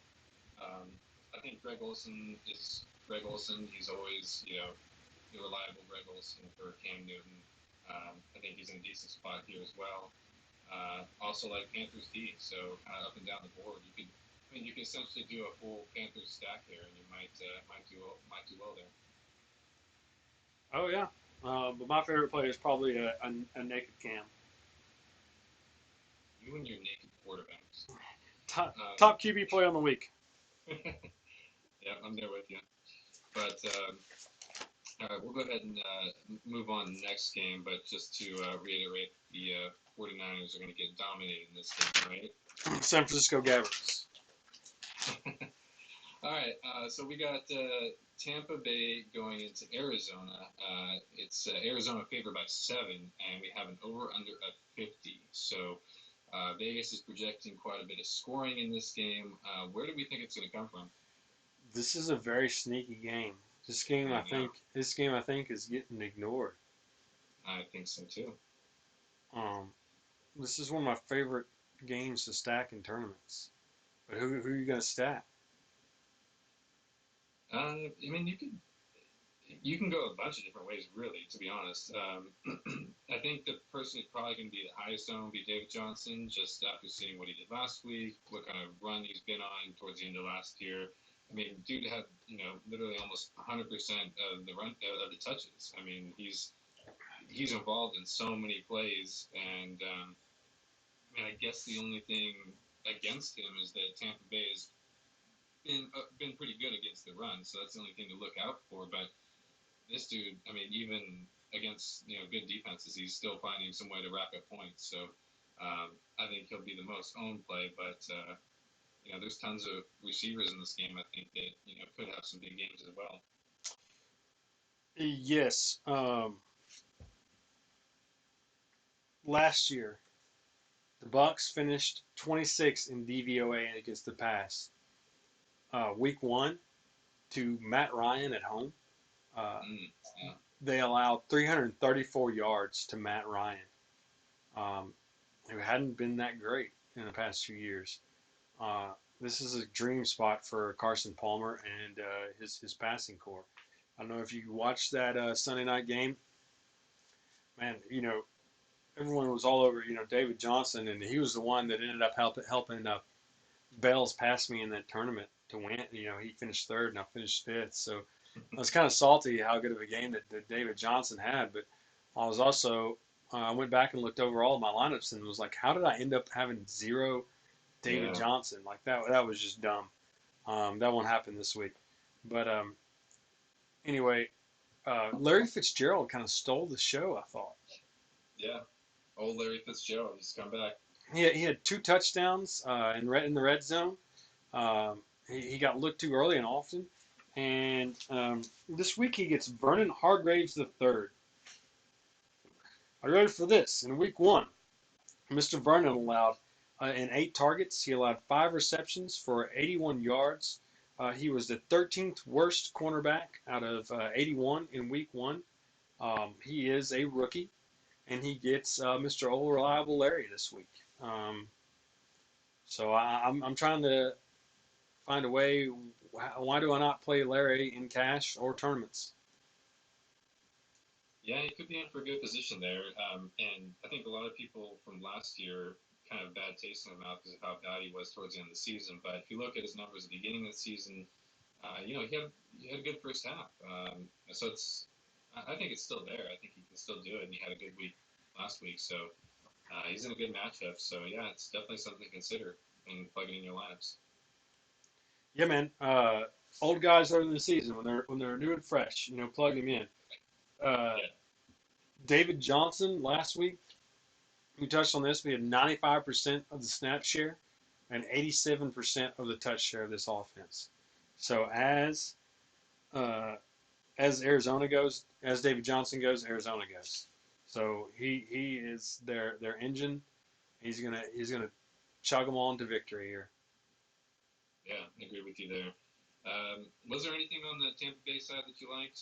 I think Greg Olsen is Greg Olsen. He's always, the reliable Greg Olsen for Cam Newton. I think he's in a decent spot here as well. Also like Panthers D, so kind of up and down the board. You can essentially do a full Panthers stack here, and you might do well there. Oh yeah, but my favorite play is probably a naked Cam. You and your naked quarterbacks. Top QB play on the week. Yeah, I'm there with you. But all right, we'll go ahead and move on to the next game. But just to reiterate, the 49ers are going to get dominated in this game, right? San Francisco Gabberts. All right, so we got Tampa Bay going into Arizona. It's Arizona favored by 7, and we have an over/under of 50. So Vegas is projecting quite a bit of scoring in this game. Where do we think it's going to come from? This is a very sneaky game. I know. This game I think is getting ignored. I think so too. Um, this is one of my favorite games to stack in tournaments. But who are you gonna stack? I mean, you can go a bunch of different ways, really. To be honest, I think the person who's probably going to be the highest owned will be David Johnson, just after seeing what he did last week, what kind of run he's been on towards the end of last year. I mean, dude had literally almost 100% of the run of the touches. I mean, he's involved in so many plays, and I mean, I guess the only thing against him is that Tampa Bay has been pretty good against the run, so that's the only thing to look out for. But this dude, I mean, even against good defenses, he's still finding some way to rack up points. So I think he'll be the most owned play. But there's tons of receivers in this game. I think that could have some big games as well. Yes. Last year, the Bucks finished 26 in DVOA against the pass. Week 1 to Matt Ryan at home. Yeah. They allowed 334 yards to Matt Ryan, who hadn't been that great in the past few years. This is a dream spot for Carson Palmer and his passing core. I don't know if you watched that Sunday night game. Man, everyone was all over, David Johnson, and he was the one that ended up helping Bells pass me in that tournament to win. He finished third and I finished fifth. So I was kind of salty how good of a game that David Johnson had. But I was also, I went back and looked over all of my lineups and was like, how did I end up having 0 David Johnson? Like that was just dumb. That won't happen this week. But anyway, Larry Fitzgerald kind of stole the show, I thought. Yeah. Old Larry Fitzgerald, he's come back. He had 2 touchdowns in the red zone. He got looked to early and often. And this week he gets Vernon Hargraves III. Are you ready for this? In week 1, Mr. Vernon allowed in 8 targets. He allowed 5 receptions for 81 yards. He was the 13th worst cornerback out of 81 in week 1. He is a rookie. And he gets Mr. Old Reliable Larry this week. So I'm trying to find a way. Why do I not play Larry in cash or tournaments? Yeah, he could be in for a good position there. And I think a lot of people from last year kind of bad taste in their mouth because of how bad he was towards the end of the season. But if you look at his numbers at the beginning of the season, he had a good first half. So I think it's still there. I think he can still do it, and he had a good week last week. So he's in a good matchup. So yeah, it's definitely something to consider in plugging in your lineups. Yeah, man. Old guys early in the season when they're new and fresh, plug them in. Yeah. David Johnson last week, we touched on this. We had 95% of the snap share and 87% of the touch share of this offense. So as Arizona goes, as David Johnson goes, Arizona goes. So he is their engine. He's gonna chug them on to victory here. Yeah, I agree with you there. Was there anything on the Tampa Bay side that you liked?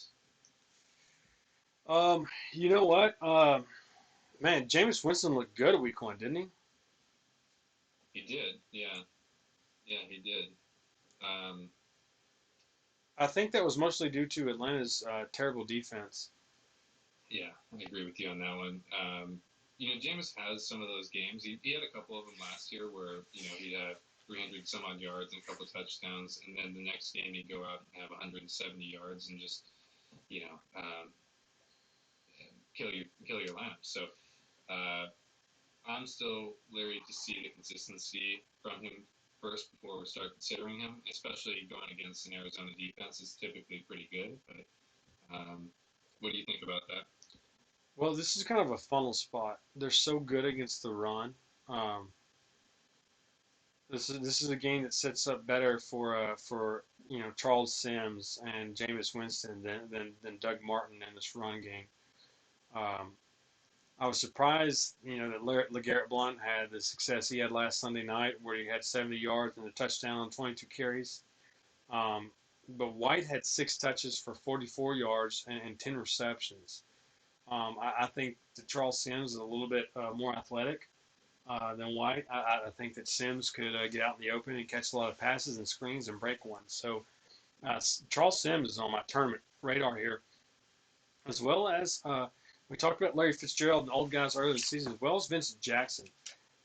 You know what? Man, Jameis Winston looked good at week 1, didn't he? He did, yeah. Yeah, he did. I think that was mostly due to Atlanta's terrible defense. Yeah, I agree with you on that one. Jameis has some of those games. He had a couple of them last year where, he had 300 some odd yards and a couple of touchdowns, and then the next game he'd go out and have 170 yards and just, kill your lineup. So I'm still leery to see the consistency from him first before we start considering him, especially going against an Arizona defense is typically pretty good. But what do you think about that? Well, this is kind of a funnel spot. They're so good against the run. This is a game that sets up better for Charles Sims and Jameis Winston than Doug Martin in this run game. Um, I was surprised, that LeGarrette Blount had the success he had last Sunday night, where he had 70 yards and a touchdown on 22 carries. But White had 6 touches for 44 yards and 10 receptions. I think that Charles Sims is a little bit more athletic than White. I think that Sims could get out in the open and catch a lot of passes and screens and break one. So Charles Sims is on my tournament radar here, as well as we talked about Larry Fitzgerald and old guys earlier this season, as well as Vincent Jackson.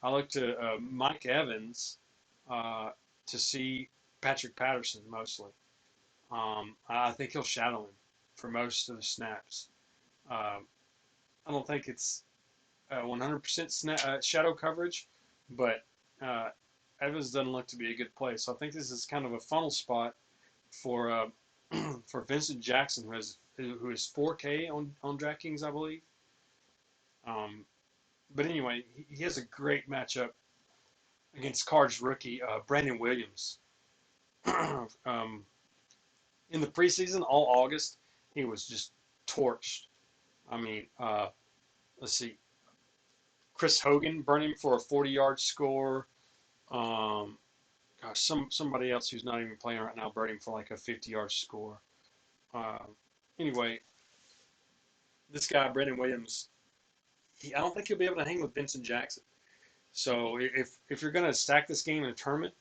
I look to Mike Evans to see Patrick Patterson mostly. I think he'll shadow him for most of the snaps. I don't think it's 100% shadow coverage, but Evans doesn't look to be a good play. So I think this is kind of a funnel spot for for Vincent Jackson, who is 4K on DraftKings, I believe. But anyway, he has a great matchup against Cards rookie Brandon Williams. In the preseason, all August, he was just torched. I mean, let's see. Chris Hogan burned him for a 40-yard score. Somebody else who's not even playing right now burned him for like a 50-yard score. Anyway, this guy, Brandon Williams, I don't think he'll be able to hang with Vincent Jackson. So if you're going to stack this game in a tournament,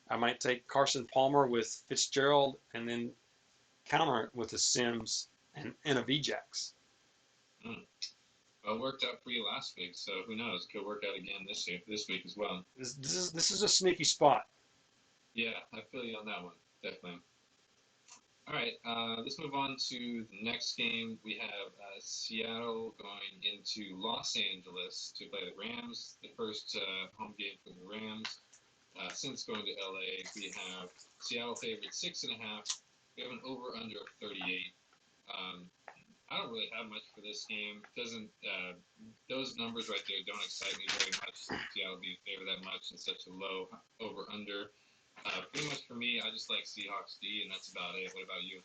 I might take Carson Palmer with Fitzgerald and then counter it with a Sims and a VJax. Well, it worked out for you last week, so who knows? It could work out again this week as well. This is a sneaky spot. Yeah, I feel you on that one, definitely. All right, let's move on to the next game. We have Seattle going into Los Angeles to play the Rams, the first home game for the Rams. Since going to LA, we have Seattle favored 6.5. We have an over/under of 38. I don't really have much for this game. Doesn't those numbers right there don't excite me very much. Seattle being favored that much and such a low over/under. Pretty much for me, I just like Seahawks D, and that's about it. What about you?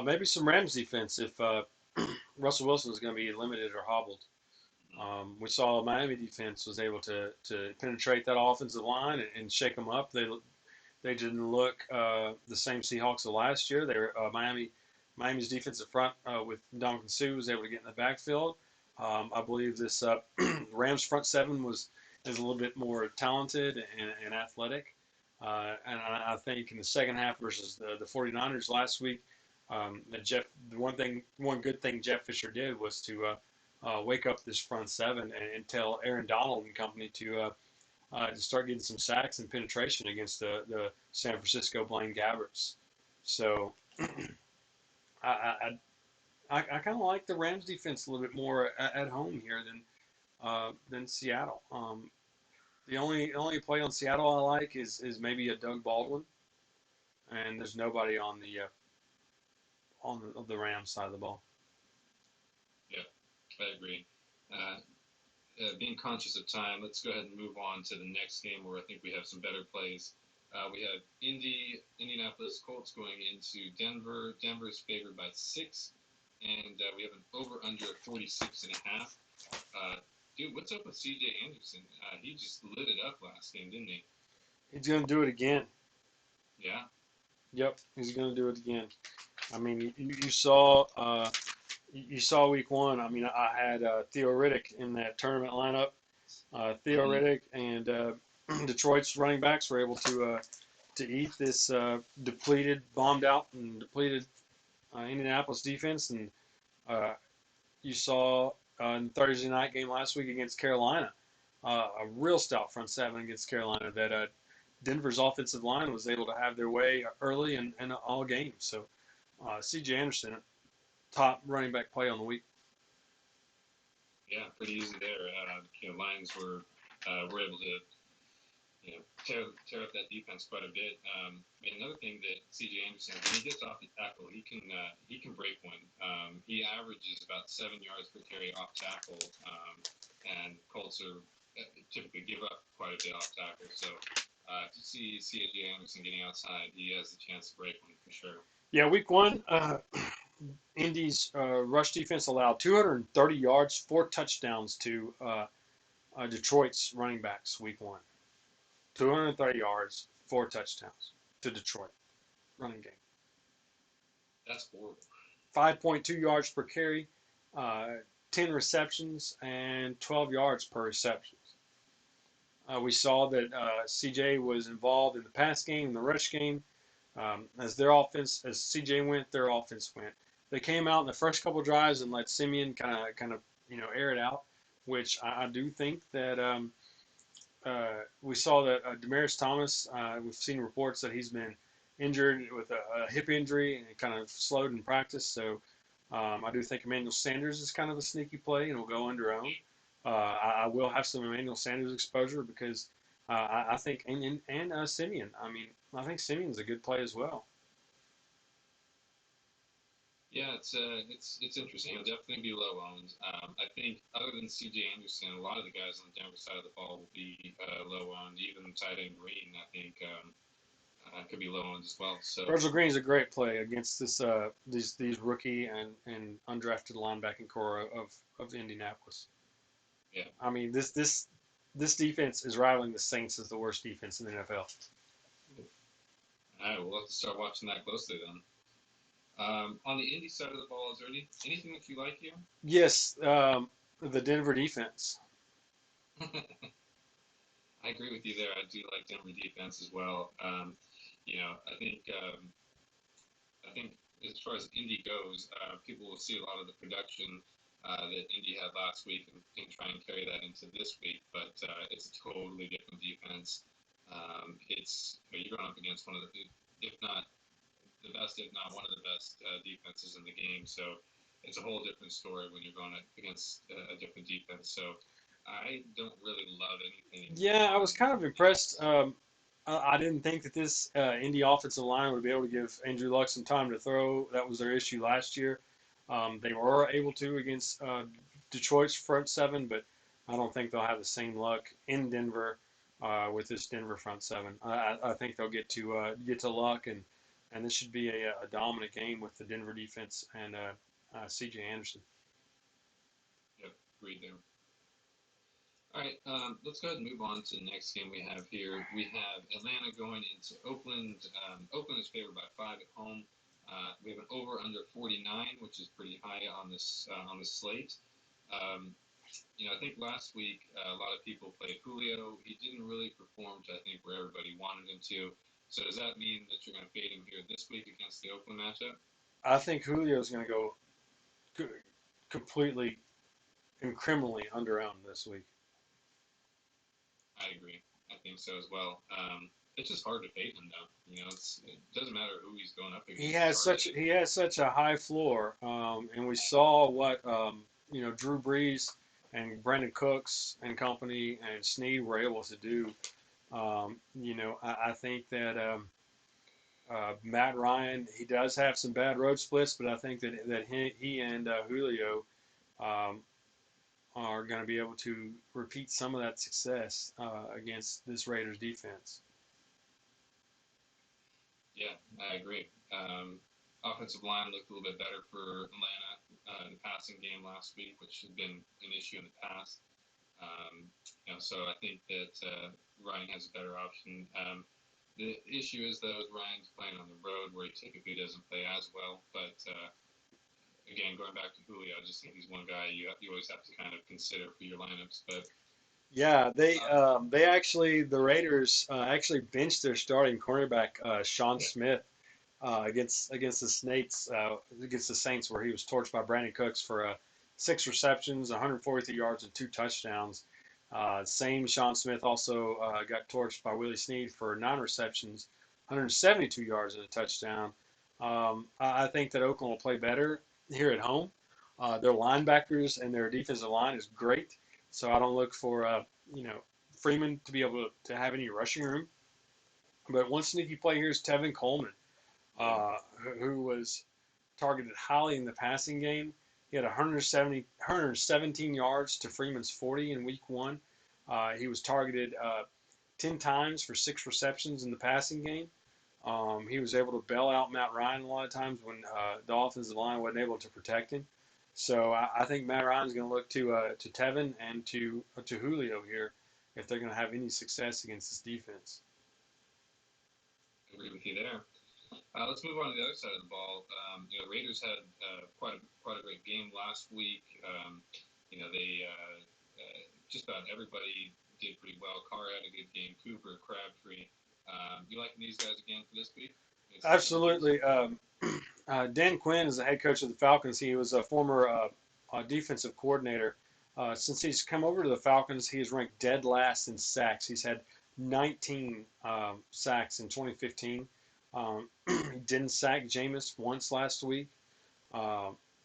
Maybe some Rams defense if Russell Wilson is going to be limited or hobbled. We saw Miami defense was able to penetrate that offensive line and shake them up. They didn't look the same Seahawks of last year. They were Miami's defensive front with Ndamukong Suh was able to get in the backfield. I believe this Rams front seven is a little bit more talented and athletic. And I think in the second half versus the 49ers last week, one good thing Jeff Fisher did was to wake up this front seven and tell Aaron Donald and company to start getting some sacks and penetration against the San Francisco Blaine Gabberts. So I kind of like the Rams defense a little bit more at home here than Seattle. The only play on Seattle I like is maybe a Doug Baldwin, and there's nobody on the Rams side of the ball. Yeah, I agree. Being conscious of time, let's go ahead and move on to the next game where I think we have some better plays. We have Indianapolis Colts going into Denver. Denver is favored by 6, and we have an over/under of 46.5. Dude, what's up with C.J. Anderson? He just lit it up last game, didn't he? He's going to do it again. Yeah? Yep, he's going to do it again. I mean, you saw week 1. I mean, I had Theo Riddick in that tournament lineup. Theo Riddick and Detroit's running backs were able to eat this bombed out and depleted Indianapolis defense. And you saw in the Thursday night game last week against Carolina, a real stout front seven against Carolina that Denver's offensive line was able to have their way early in all games. So C.J. Anderson, top running back play on the week. Yeah, pretty easy there. Lions were able to tear up that defense quite a bit. Another thing that C.J. Anderson, when he gets off the tackle, he can break one. He averages about 7 yards per carry off tackle, and Colts are typically give up quite a bit off tackle. So To see C.J. Anderson getting outside, he has a chance to break one for sure. Yeah, week one, Indy's rush defense allowed 230 yards, 4 touchdowns to Detroit's running backs week one. 230 yards, 4 touchdowns to Detroit running game. That's horrible. 5.2 yards per carry, uh, 10 receptions, and 12 yards per reception. We saw that CJ was involved in the pass game, the rush game. As CJ went, their offense went. They came out in the first couple drives and let Simeon kind of air it out, which I do think that we saw that Demaryius Thomas. We've seen reports that he's been injured with a hip injury and kind of slowed in practice. So I do think Emmanuel Sanders is kind of a sneaky play and will go under own. I will have some Emmanuel Sanders exposure because I think and Simeon. I mean, I think Simeon's a good play as well. Yeah, it's interesting. It'll definitely be low owned. I think other than C.J. Anderson, a lot of the guys on the Denver side of the ball will be low owned. Even tight end Green, I think, could be low owned as well. So Virgil Green's a great play against these rookie and undrafted linebacking core of Indianapolis. Yeah, I mean this defense is rivaling the Saints as the worst defense in the NFL. all right, we'll have to start watching that closely then. On the Indy side of the ball, is there anything that you like here? Yes, the Denver defense. I agree with you there. I do like Denver defense as well. I think as far as Indy goes, people will see a lot of the production that Indy had last week and try and carry that into this week. But it's a totally different defense. You're going up against one of the, if not the best, if not one of the best defenses in the game. So it's a whole different story when you're going up against a different defense. So I don't really love anything. Yeah, I was kind of impressed. I didn't think that this Indy offensive line would be able to give Andrew Luck some time to throw. That was their issue last year. They were able to against Detroit's front seven, but I don't think they'll have the same luck in Denver with this Denver front seven. I think they'll get to Luck, and this should be a dominant game with the Denver defense and C.J. Anderson. Yep, agreed there. All right, let's go ahead and move on to the next game we have here. We have Atlanta going into Oakland. Oakland is favored by 5 at home. We have an over under 49, which is pretty high on this slate. I think last week a lot of people played Julio. He didn't really perform to I think where everybody wanted him to. So does that mean that you're going to fade him here this week against the Oakland matchup? I think Julio is going to go completely and criminally under-owned this week. I agree. I think so as well. It's just hard to fade him though. It doesn't matter who he's going up against. He has such a high floor, and we saw what Drew Brees and Brandon Cooks and company and Snead were able to do. I think that Matt Ryan, he does have some bad road splits, but I think that he and Julio are going to be able to repeat some of that success against this Raiders defense. Yeah, I agree. Offensive line looked a little bit better for Atlanta in the passing game last week, which had been an issue in the past. So I think that Ryan has a better option. The issue is, though, Ryan's playing on the road where he typically doesn't play as well. But again, going back to Julio, I just think he's one guy you always have to kind of consider for your lineups. But yeah, the Raiders actually benched their starting cornerback Sean Smith against the Saints, where he was torched by Brandon Cooks for 6 receptions, 143 yards, and 2 touchdowns. Same Sean Smith also got torched by Willie Snead for 9 receptions, 172 yards, and a touchdown. I think that Oakland will play better here at home. Their linebackers and their defensive line is great, so I don't look for Freeman to be able to have any rushing room. But one sneaky play here is Tevin Coleman, who was targeted highly in the passing game. He had 117 yards to Freeman's 40 in week 1. He was targeted 10 times for 6 receptions in the passing game. He was able to bail out Matt Ryan a lot of times when the offensive line wasn't able to protect him. So I think Matt Ryan's going to look to Tevin and to Julio here if they're going to have any success against this defense. I agree with you there. Let's move on to the other side of the ball. Raiders had quite a great game last week. They just about everybody did pretty well. Carr had a good game. Cooper, Crabtree. You liking these guys again for this week? Absolutely. Dan Quinn is the head coach of the Falcons. He was a former defensive coordinator. Since he's come over to the Falcons, he is ranked dead last in sacks. He's had 19 sacks in 2015. He didn't sack Jameis once last week.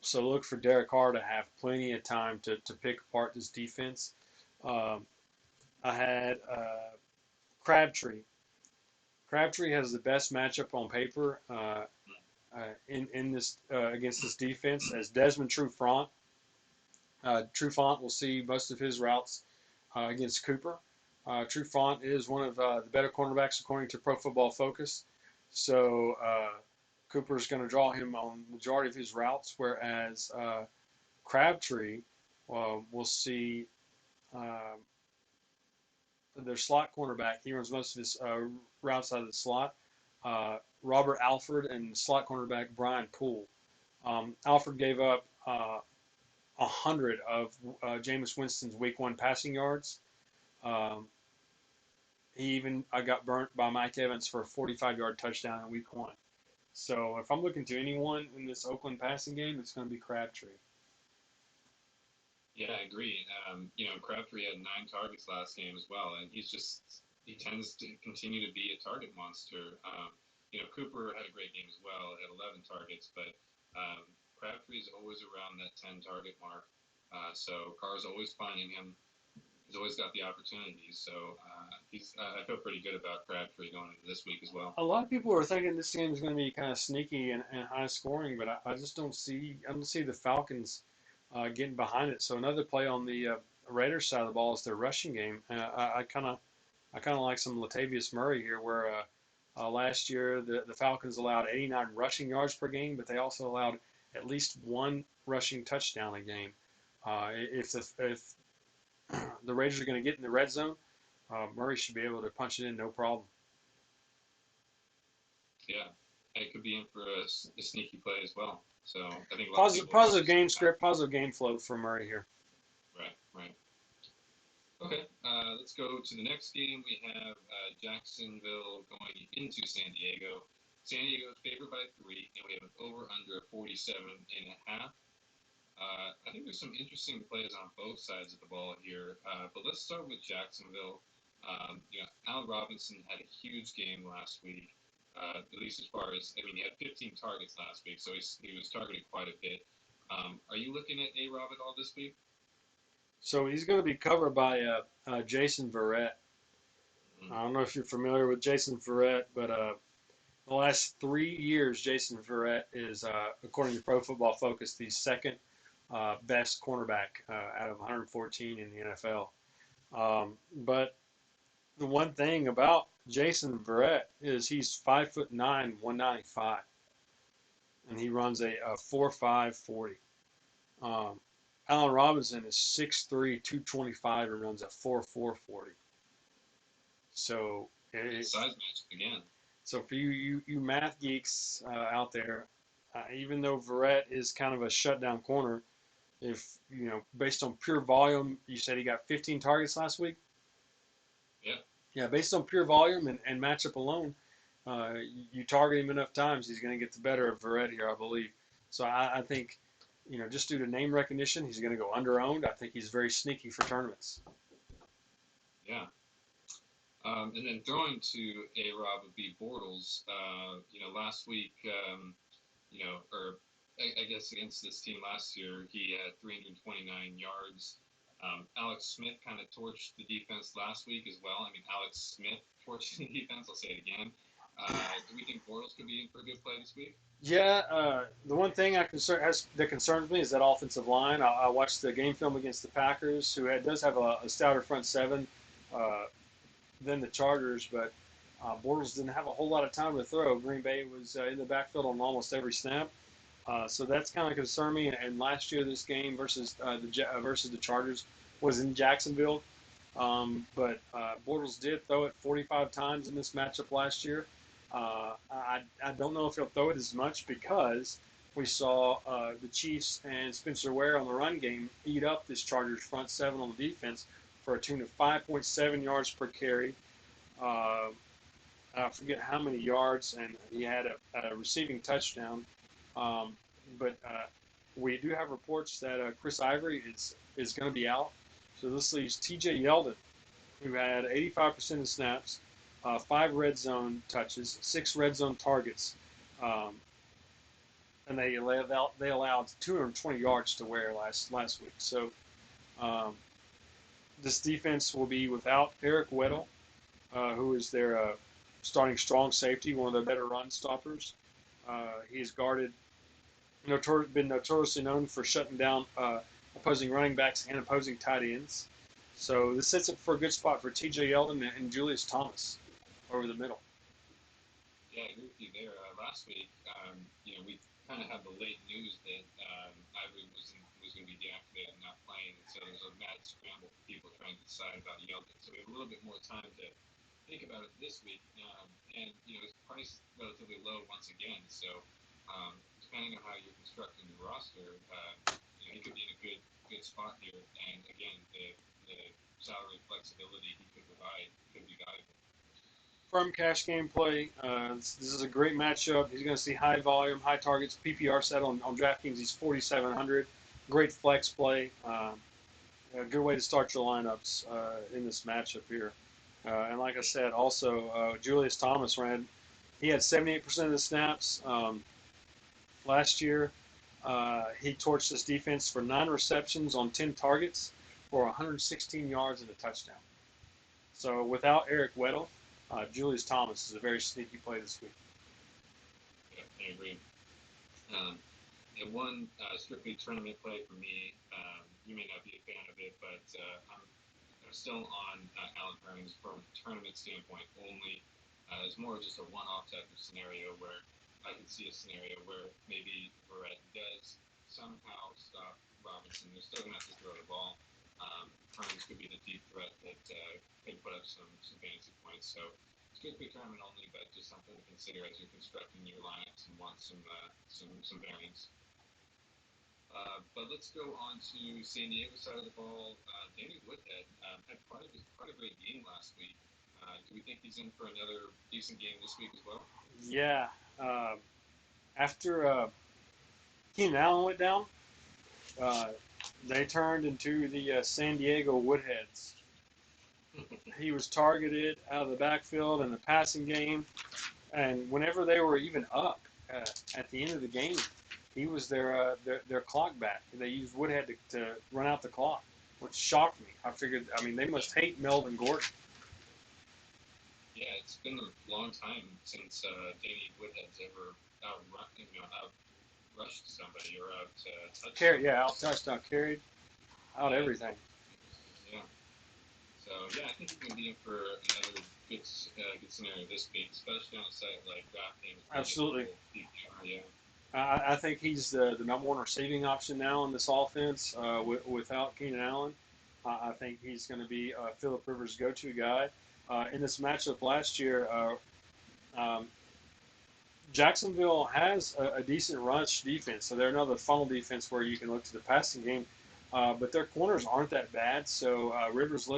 So look for Derek Carr to have plenty of time to pick apart this defense. I had Crabtree. Crabtree has the best matchup on paper in this against this defense as Desmond Trufant. Trufant will see most of his routes against Cooper. Trufant is one of the better cornerbacks according to Pro Football Focus. So Cooper's going to draw him on the majority of his routes, whereas Crabtree will see their slot cornerback. He runs most of his routes out of the slot. Robert Alford and slot cornerback Brian Poole. Alford gave up 100 of Jameis Winston's Week 1 passing yards. He even got burnt by Mike Evans for a 45-yard touchdown in Week 1. So if I'm looking to anyone in this Oakland passing game, it's going to be Crabtree. Yeah, I agree. Crabtree had 9 targets last game as well, and he tends to continue to be a target monster. Cooper had a great game as well, had 11 targets, but Crabtree is always around that 10 target mark. So Carr's always finding him. He's always got the opportunities. So I feel pretty good about Crabtree going into this week as well. A lot of people are thinking this game is going to be kind of sneaky and high scoring, but I just don't see the Falcons getting behind it. So another play on the Raiders side of the ball is their rushing game. I kind of like some Latavius Murray here, where last year the Falcons allowed 89 rushing yards per game, but they also allowed at least 1 rushing touchdown a game. If the Raiders are going to get in the red zone, Murray should be able to punch it in no problem. Yeah, it could be in for a sneaky play as well. So I think positive game script, positive game flow for Murray here. Right. Okay, let's go to the next game. We have Jacksonville going into San Diego. San Diego is favored by 3, and we have an over/under 47.5. I think there's some interesting plays on both sides of the ball here, but let's start with Jacksonville. Allen Robinson had a huge game last week, at least as far as, he had 15 targets last week, so he was targeted quite a bit. Are you looking at A-Rob at all this week? So he's going to be covered by Jason Verrett. Mm-hmm. I don't know if you're familiar with Jason Verrett, but the last 3 years, Jason Verrett is, according to Pro Football Focus, the second best cornerback out of 114 in the NFL. But the one thing about Jason Verrett is he's 5'9", 195, and he runs a 4.5 40. Allen Robinson is 6'3", 225, and runs a 4.4 40. So size match again. So for you math geeks out there, even though Verrett is kind of a shutdown corner, if based on pure volume, you said he got 15 targets last week. Yeah. Yeah, based on pure volume and matchup alone, you target him enough times, he's going to get the better of Verrett here, I believe. So I think, just due to name recognition, he's going to go under-owned. I think he's very sneaky for tournaments. Yeah. And then throwing to A-Rob would be Bortles. Last week, or I guess against this team last year, he had 329 yards. Alex Smith kind of torched the defense last week as well. Alex Smith torched the defense. I'll say it again. Do we think Bortles could be in for a good play this week? Yeah, the one thing that concerns me is that offensive line. I watched the game film against the Packers, who does have a stouter front seven. than the Chargers, but Bortles didn't have a whole lot of time to throw. Green Bay was in the backfield on almost every snap. So that's kind of concerned me. And last year, this game versus the Chargers was in Jacksonville. But Bortles did throw it 45 times in this matchup last year. I don't know if he'll throw it as much because we saw the Chiefs and Spencer Ware on the run game eat up this Chargers front seven on the defense for a tune of 5.7 yards per carry. I forget how many yards, and he had a receiving touchdown. But we do have reports that Chris Ivory is going to be out. So this leaves T.J. Yeldon, who had 85% of snaps, 5 red zone touches, 6 red zone targets, and they allowed 220 yards to Ware last week. So this defense will be without Eric Weddle, who is their starting strong safety, one of their better run stoppers. He's been notoriously known for shutting down opposing running backs and opposing tight ends. So this sets up for a good spot for T.J. Yeldon and Julius Thomas over the middle. Yeah, I agree with you there. Last week, we kind of had the late news that Ivory was going to be deactivated and not playing, and so there was a mad scramble for people trying to decide about Yeldon. So we have a little bit more time to think about it this week, and his price is relatively low once again. So depending on how you're constructing your roster, he could be in a good spot here. And again, the salary flexibility he could provide could be valuable. Firm cash game play. This is a great matchup. He's going to see high volume, high targets. PPR set on DraftKings, he's 4,700. Great flex play. A good way to start your lineups in this matchup here. And like I said, also Julius Thomas he had 78% of the snaps last year. He torched this defense for 9 receptions on 10 targets for 116 yards and a touchdown. So without Eric Weddle, Julius Thomas is a very sneaky play this week. Yeah, I agree. And one strictly tournament play for me, you may not be a fan of it, but I'm still on Allen Hurns from a tournament standpoint only. It's more just a one-off type of scenario where I can see a scenario where maybe Barrett does somehow stop Robinson. They're still going to have to throw the ball. Hurns could be the deep threat that could put up some fantasy points. So strictly tournament only, but just something to consider as you're constructing your lineups and want some variance. But let's go on to San Diego side of the ball. Danny Woodhead had quite a great game last week. Do we think he's in for another decent game this week as well? Yeah. After Keenan Allen went down, they turned into the San Diego Woodheads. He was targeted out of the backfield in the passing game, and whenever they were even up at the end of the game, he was their clock back. They used Woodhead to run out the clock, which shocked me. They must hate Melvin Gordon. Yeah, it's been a long time since Danny Woodhead's ever outrushed somebody or Out-touched, out-carried, out everything. Yeah. So, I think he's going to be in for another good scenario this week, especially on a site like DraftKings. Absolutely. Yeah. I think he's the number one receiving option now in this offense without Keenan Allen. I think he's going to be Phillip Rivers' go-to guy. In this matchup last year, Jacksonville has a decent rush defense, so they're another funnel defense where you can look to the passing game. But their corners aren't that bad, so Rivers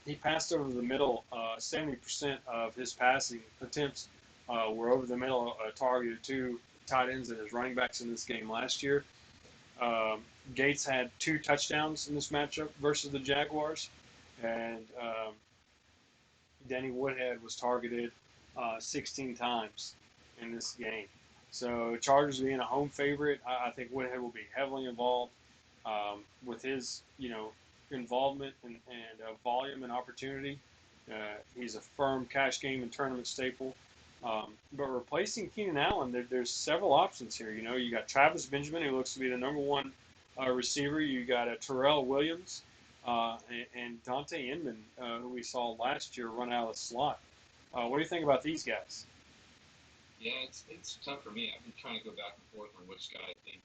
he passed over the middle. 70% of his passing attempts were over the middle, targeted to tight ends and his running backs in this game last year. Gates had 2 touchdowns in this matchup versus the Jaguars, and Danny Woodhead was targeted 16 times in this game. So Chargers being a home favorite, I think Woodhead will be heavily involved with his involvement and volume and opportunity. He's a firm cash game and tournament staple. But replacing Keenan Allen, there's several options here. You got Travis Benjamin, who looks to be the number one receiver. You got Terrell Williams, and Dante Inman, who we saw last year run out of the slot. What do you think about these guys? Yeah, it's tough for me. I've been trying to go back and forth on which guy I think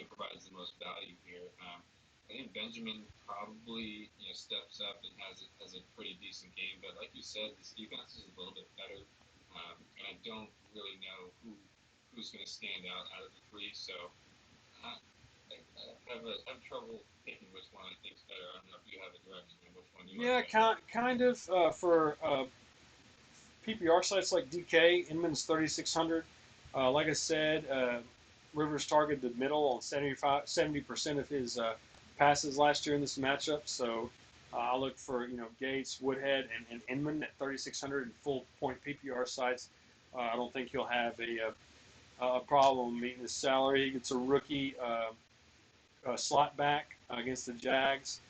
provides the most value here. I think Benjamin probably steps up and has a pretty decent game, but like you said, this defense is a little bit better, and I don't really know who's going to stand out of the three. So I have trouble picking which one I think is better. I don't know if you have a direction on which one you Yeah, like better. kind of for PPR sites like DK, Inman's 3,600. Like I said, Rivers targeted the middle on 70% of his passes last year in this matchup. So I look for Gates, Woodhead, and Inman at 3,600 in full point PPR sites. I don't think he'll have a problem meeting his salary. He gets a rookie slot back against the Jags.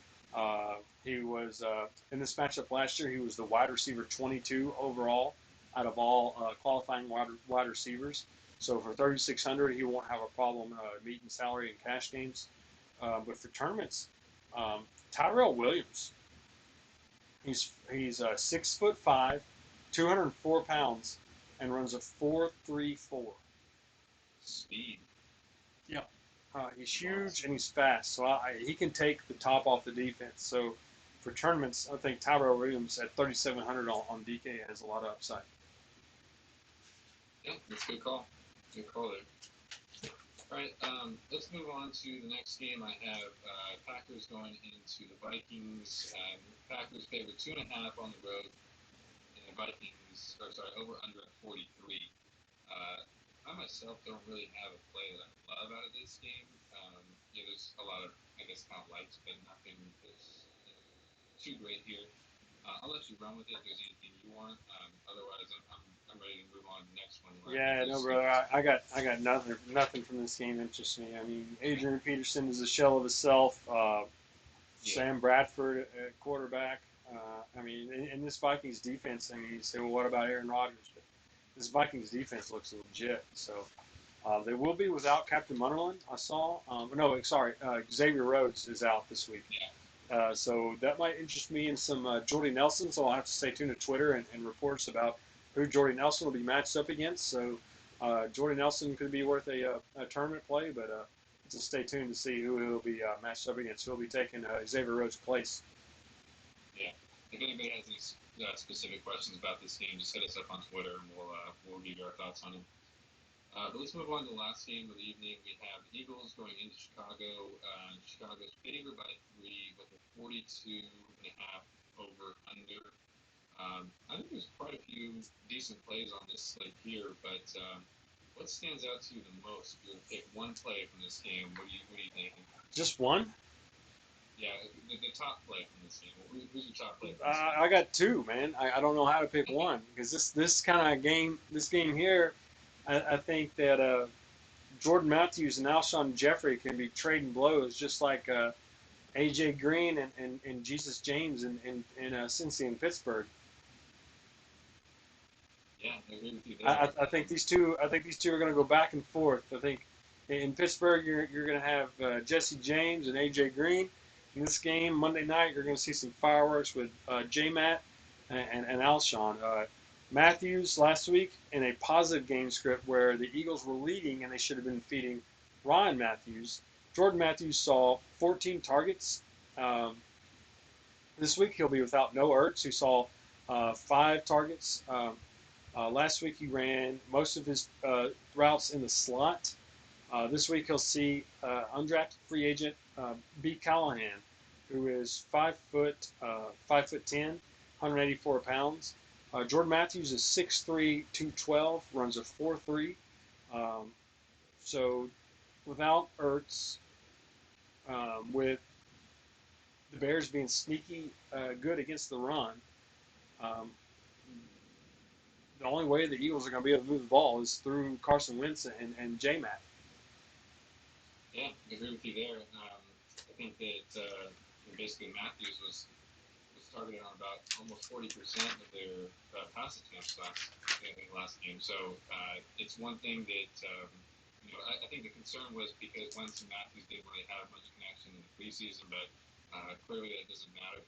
He was in this matchup last year. He was the wide receiver 22 overall out of all qualifying wide receivers. So for 3,600, he won't have a problem meeting salary and cash games. But for tournaments, Tyrell Williams, he's 6'5", 204 pounds, and runs a 4.34. Speed. Yeah. He's huge and he's fast, so he can take the top off the defense. So for tournaments, I think Tyrell Williams at 3,700 on DK has a lot of upside. Yeah, that's a good call. Good call there. All right, let's move on to the next game. I have Packers going into the Vikings. Packers favored 2.5 on the road, and the Vikings, over under at 43. I myself don't really have a play that I love out of this game. There's a lot of, I guess, kind of likes, but nothing is too great here. I'll let you run with it if there's anything you want. Otherwise, I'm ready to move on to the next one. Yeah, no, brother. I got nothing from this game interests me. I mean, Adrian Peterson is a shell of himself. Sam Bradford at quarterback. I mean, in this Vikings defense, I mean, you say, well, what about Aaron Rodgers? But this Vikings defense looks legit. So they will be without Captain Munnerlyn, I saw. Xavier Rhodes is out this week. So that might interest me in some Jordy Nelson. So I'll have to stay tuned to Twitter and reports about who Jordy Nelson will be matched up against. So Jordy Nelson could be worth a tournament play, but just stay tuned to see who he'll be matched up against. He'll be taking Xavier Rhodes' place. Yeah. If anybody has any specific questions about this game, just hit us up on Twitter and we'll give you our thoughts on it. But let's move on to the last game of the evening. We have Eagles going into Chicago. Chicago's favored by 3 with a 42.5 over under. I think there's quite a few decent plays on this slate here, but what stands out to you the most? If you were to pick one play from this game, what are you thinking? Just one? Yeah, the top play from this game. Who's your top play? I got two, man. I don't know how to pick one because this kind of game, this game here, I think that Jordan Matthews and Alshon Jeffrey can be trading blows just like AJ Green and Jesus James in Cincy and Pittsburgh. Yeah, I agree with you there. I think these two. I think these two are going to go back and forth. I think in Pittsburgh you're going to have Jesse James and AJ Green. In this game Monday night you're going to see some fireworks with J Matt and Alshon. Matthews last week in a positive game script where the Eagles were leading and they should have been feeding Ryan Matthews. Jordan Matthews saw 14 targets. This week he'll be without Noah Ertz, who saw 5 targets. Last week he ran most of his routes in the slot. This week he'll see undrafted free agent B. Callahan, who is 5'10", 184 pounds. Jordan Matthews is 6'3", 212, runs a 4.3. So without Ertz, with the Bears being sneaky good against the run, the only way the Eagles are going to be able to move the ball is through Carson Wentz and J-Mac. Yeah, I agree with you there. I think that basically Matthews was targeted on about almost 40% of their pass attempts last game. So it's one thing that I think the concern was because Wentz and Matthews didn't really have much connection in the preseason, but Clearly, that doesn't matter.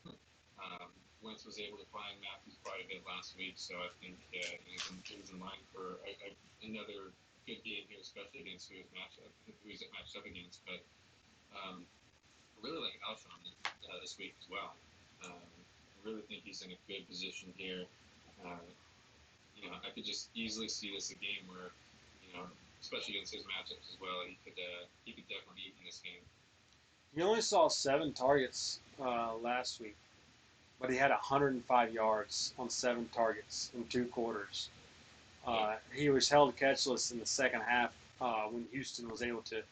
Wentz was able to find Matthews quite a bit last week, so I think he's in line for another good game here, especially against who he's matched up against. But I really like Alshon this week as well. I really think he's in a good position here. Uh, I could just easily see this a game where, especially against his matchups as well, he could definitely eat in this game. He only saw 7 targets last week, but he had 105 yards on 7 targets in 2 quarters. He was held catchless in the second half when Houston was able to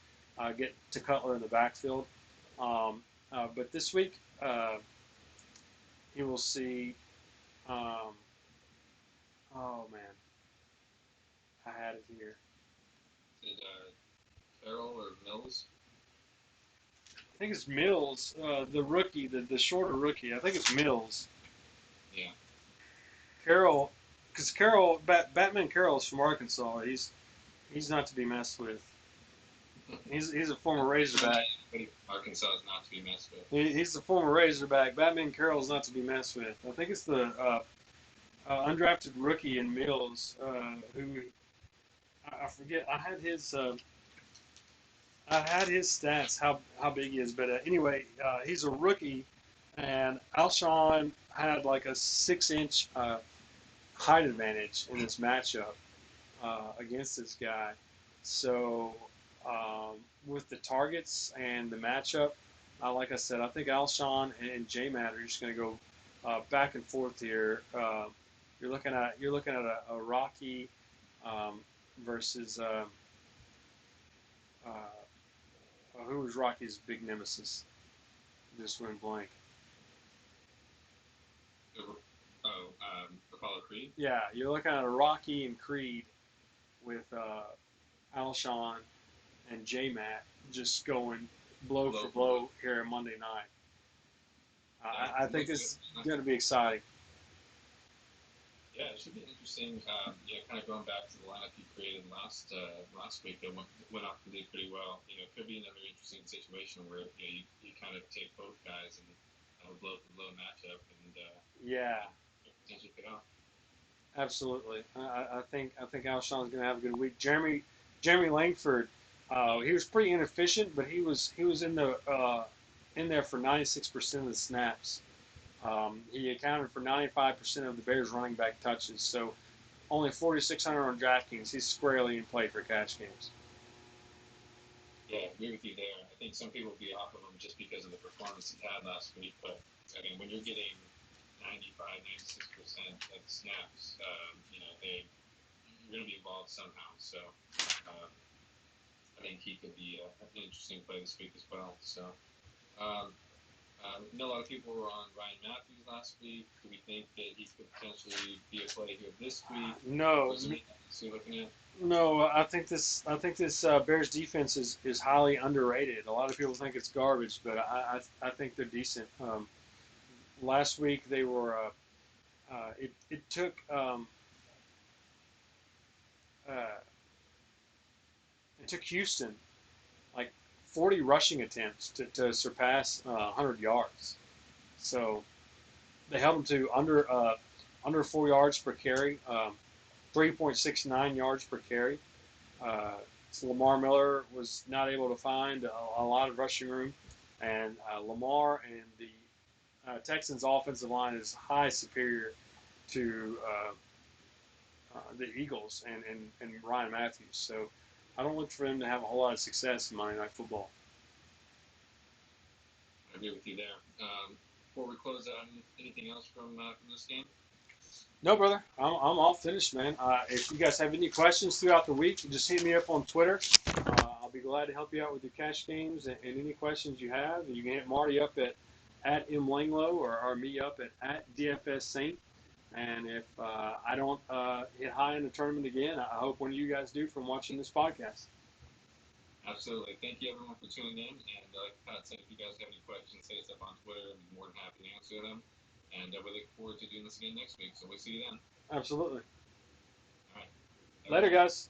get to Cutler in the backfield. But this week, he will see. Oh man, I had it here. Is it Carroll or Mills? I think it's Mills, the rookie, the shorter rookie. I think it's Mills. Yeah. Carroll, because Batman Carroll is from Arkansas. He's not to be messed with. He's a former Razorback. Arkansas is not to be messed with. He's a former Razorback. Batman Carroll is not to be messed with. I think it's the undrafted rookie in Mills who I forget. I had his stats how big he is, but anyway, he's a rookie, and Alshon had like a 6-inch height advantage in this matchup against this guy. So with the targets and the matchup, like I said, I think Alshon and J-Matt are just going to go back and forth here. You're looking at a Rocky versus who was Rocky's big nemesis? Just went blank. Apollo Creed? Yeah, you're looking at a Rocky and Creed with Alshon and J-Matt just going blow for blow here Monday night. I think this is going to be exciting. Yeah, it should be interesting. Kind of going back to the lineup you created last week that went off and did pretty well. It could be another interesting situation where you kind of take both guys and blow for blow matchup and potentially pick off. Absolutely. I think Alshon's going to have a good week. Jeremy Langford, he was pretty inefficient, but he was in there for 96% of the snaps. He accounted for 95% of the Bears' running back touches. So only 4,600 on DraftKings. He's squarely in play for cash games. Yeah, I agree with you there. I think some people will be off of him just because of the performance he had last week. But I mean, when you're getting 95, 96% of the snaps, you're going to be involved somehow. So I think he could be an interesting play this week as well. So I know a lot of people were on Ryan Matthews last week. Do we think that he could potentially be a play here this week? No. No, I think this Bears defense is highly underrated. A lot of people think it's garbage, but I think they're decent. Last week they were. It took Houston like 40 rushing attempts to surpass 100 yards. So they held them to under 4 yards per carry, 3.69 yards per carry. So Lamar Miller was not able to find a lot of rushing room, and Lamar and the Texans' offensive line is high superior to the Eagles and Ryan Matthews. So I don't look for them to have a whole lot of success in Monday Night Football. I agree with you there. Before we close out, anything else from this game? No, brother. I'm all finished, man. If you guys have any questions throughout the week, just hit me up on Twitter. I'll be glad to help you out with your cash games and any questions you have. You can hit Marty up at M. Langlow or me up at DFS Saint. And if I don't hit high in the tournament again, I hope one of you guys do from watching this podcast. Absolutely. Thank you, everyone, for tuning in. And like Pat said, if you guys have any questions, hit us up on Twitter. I'd be more than happy to answer them. And we look forward to doing this again next week. So we'll see you then. Absolutely. All right. Later, guys.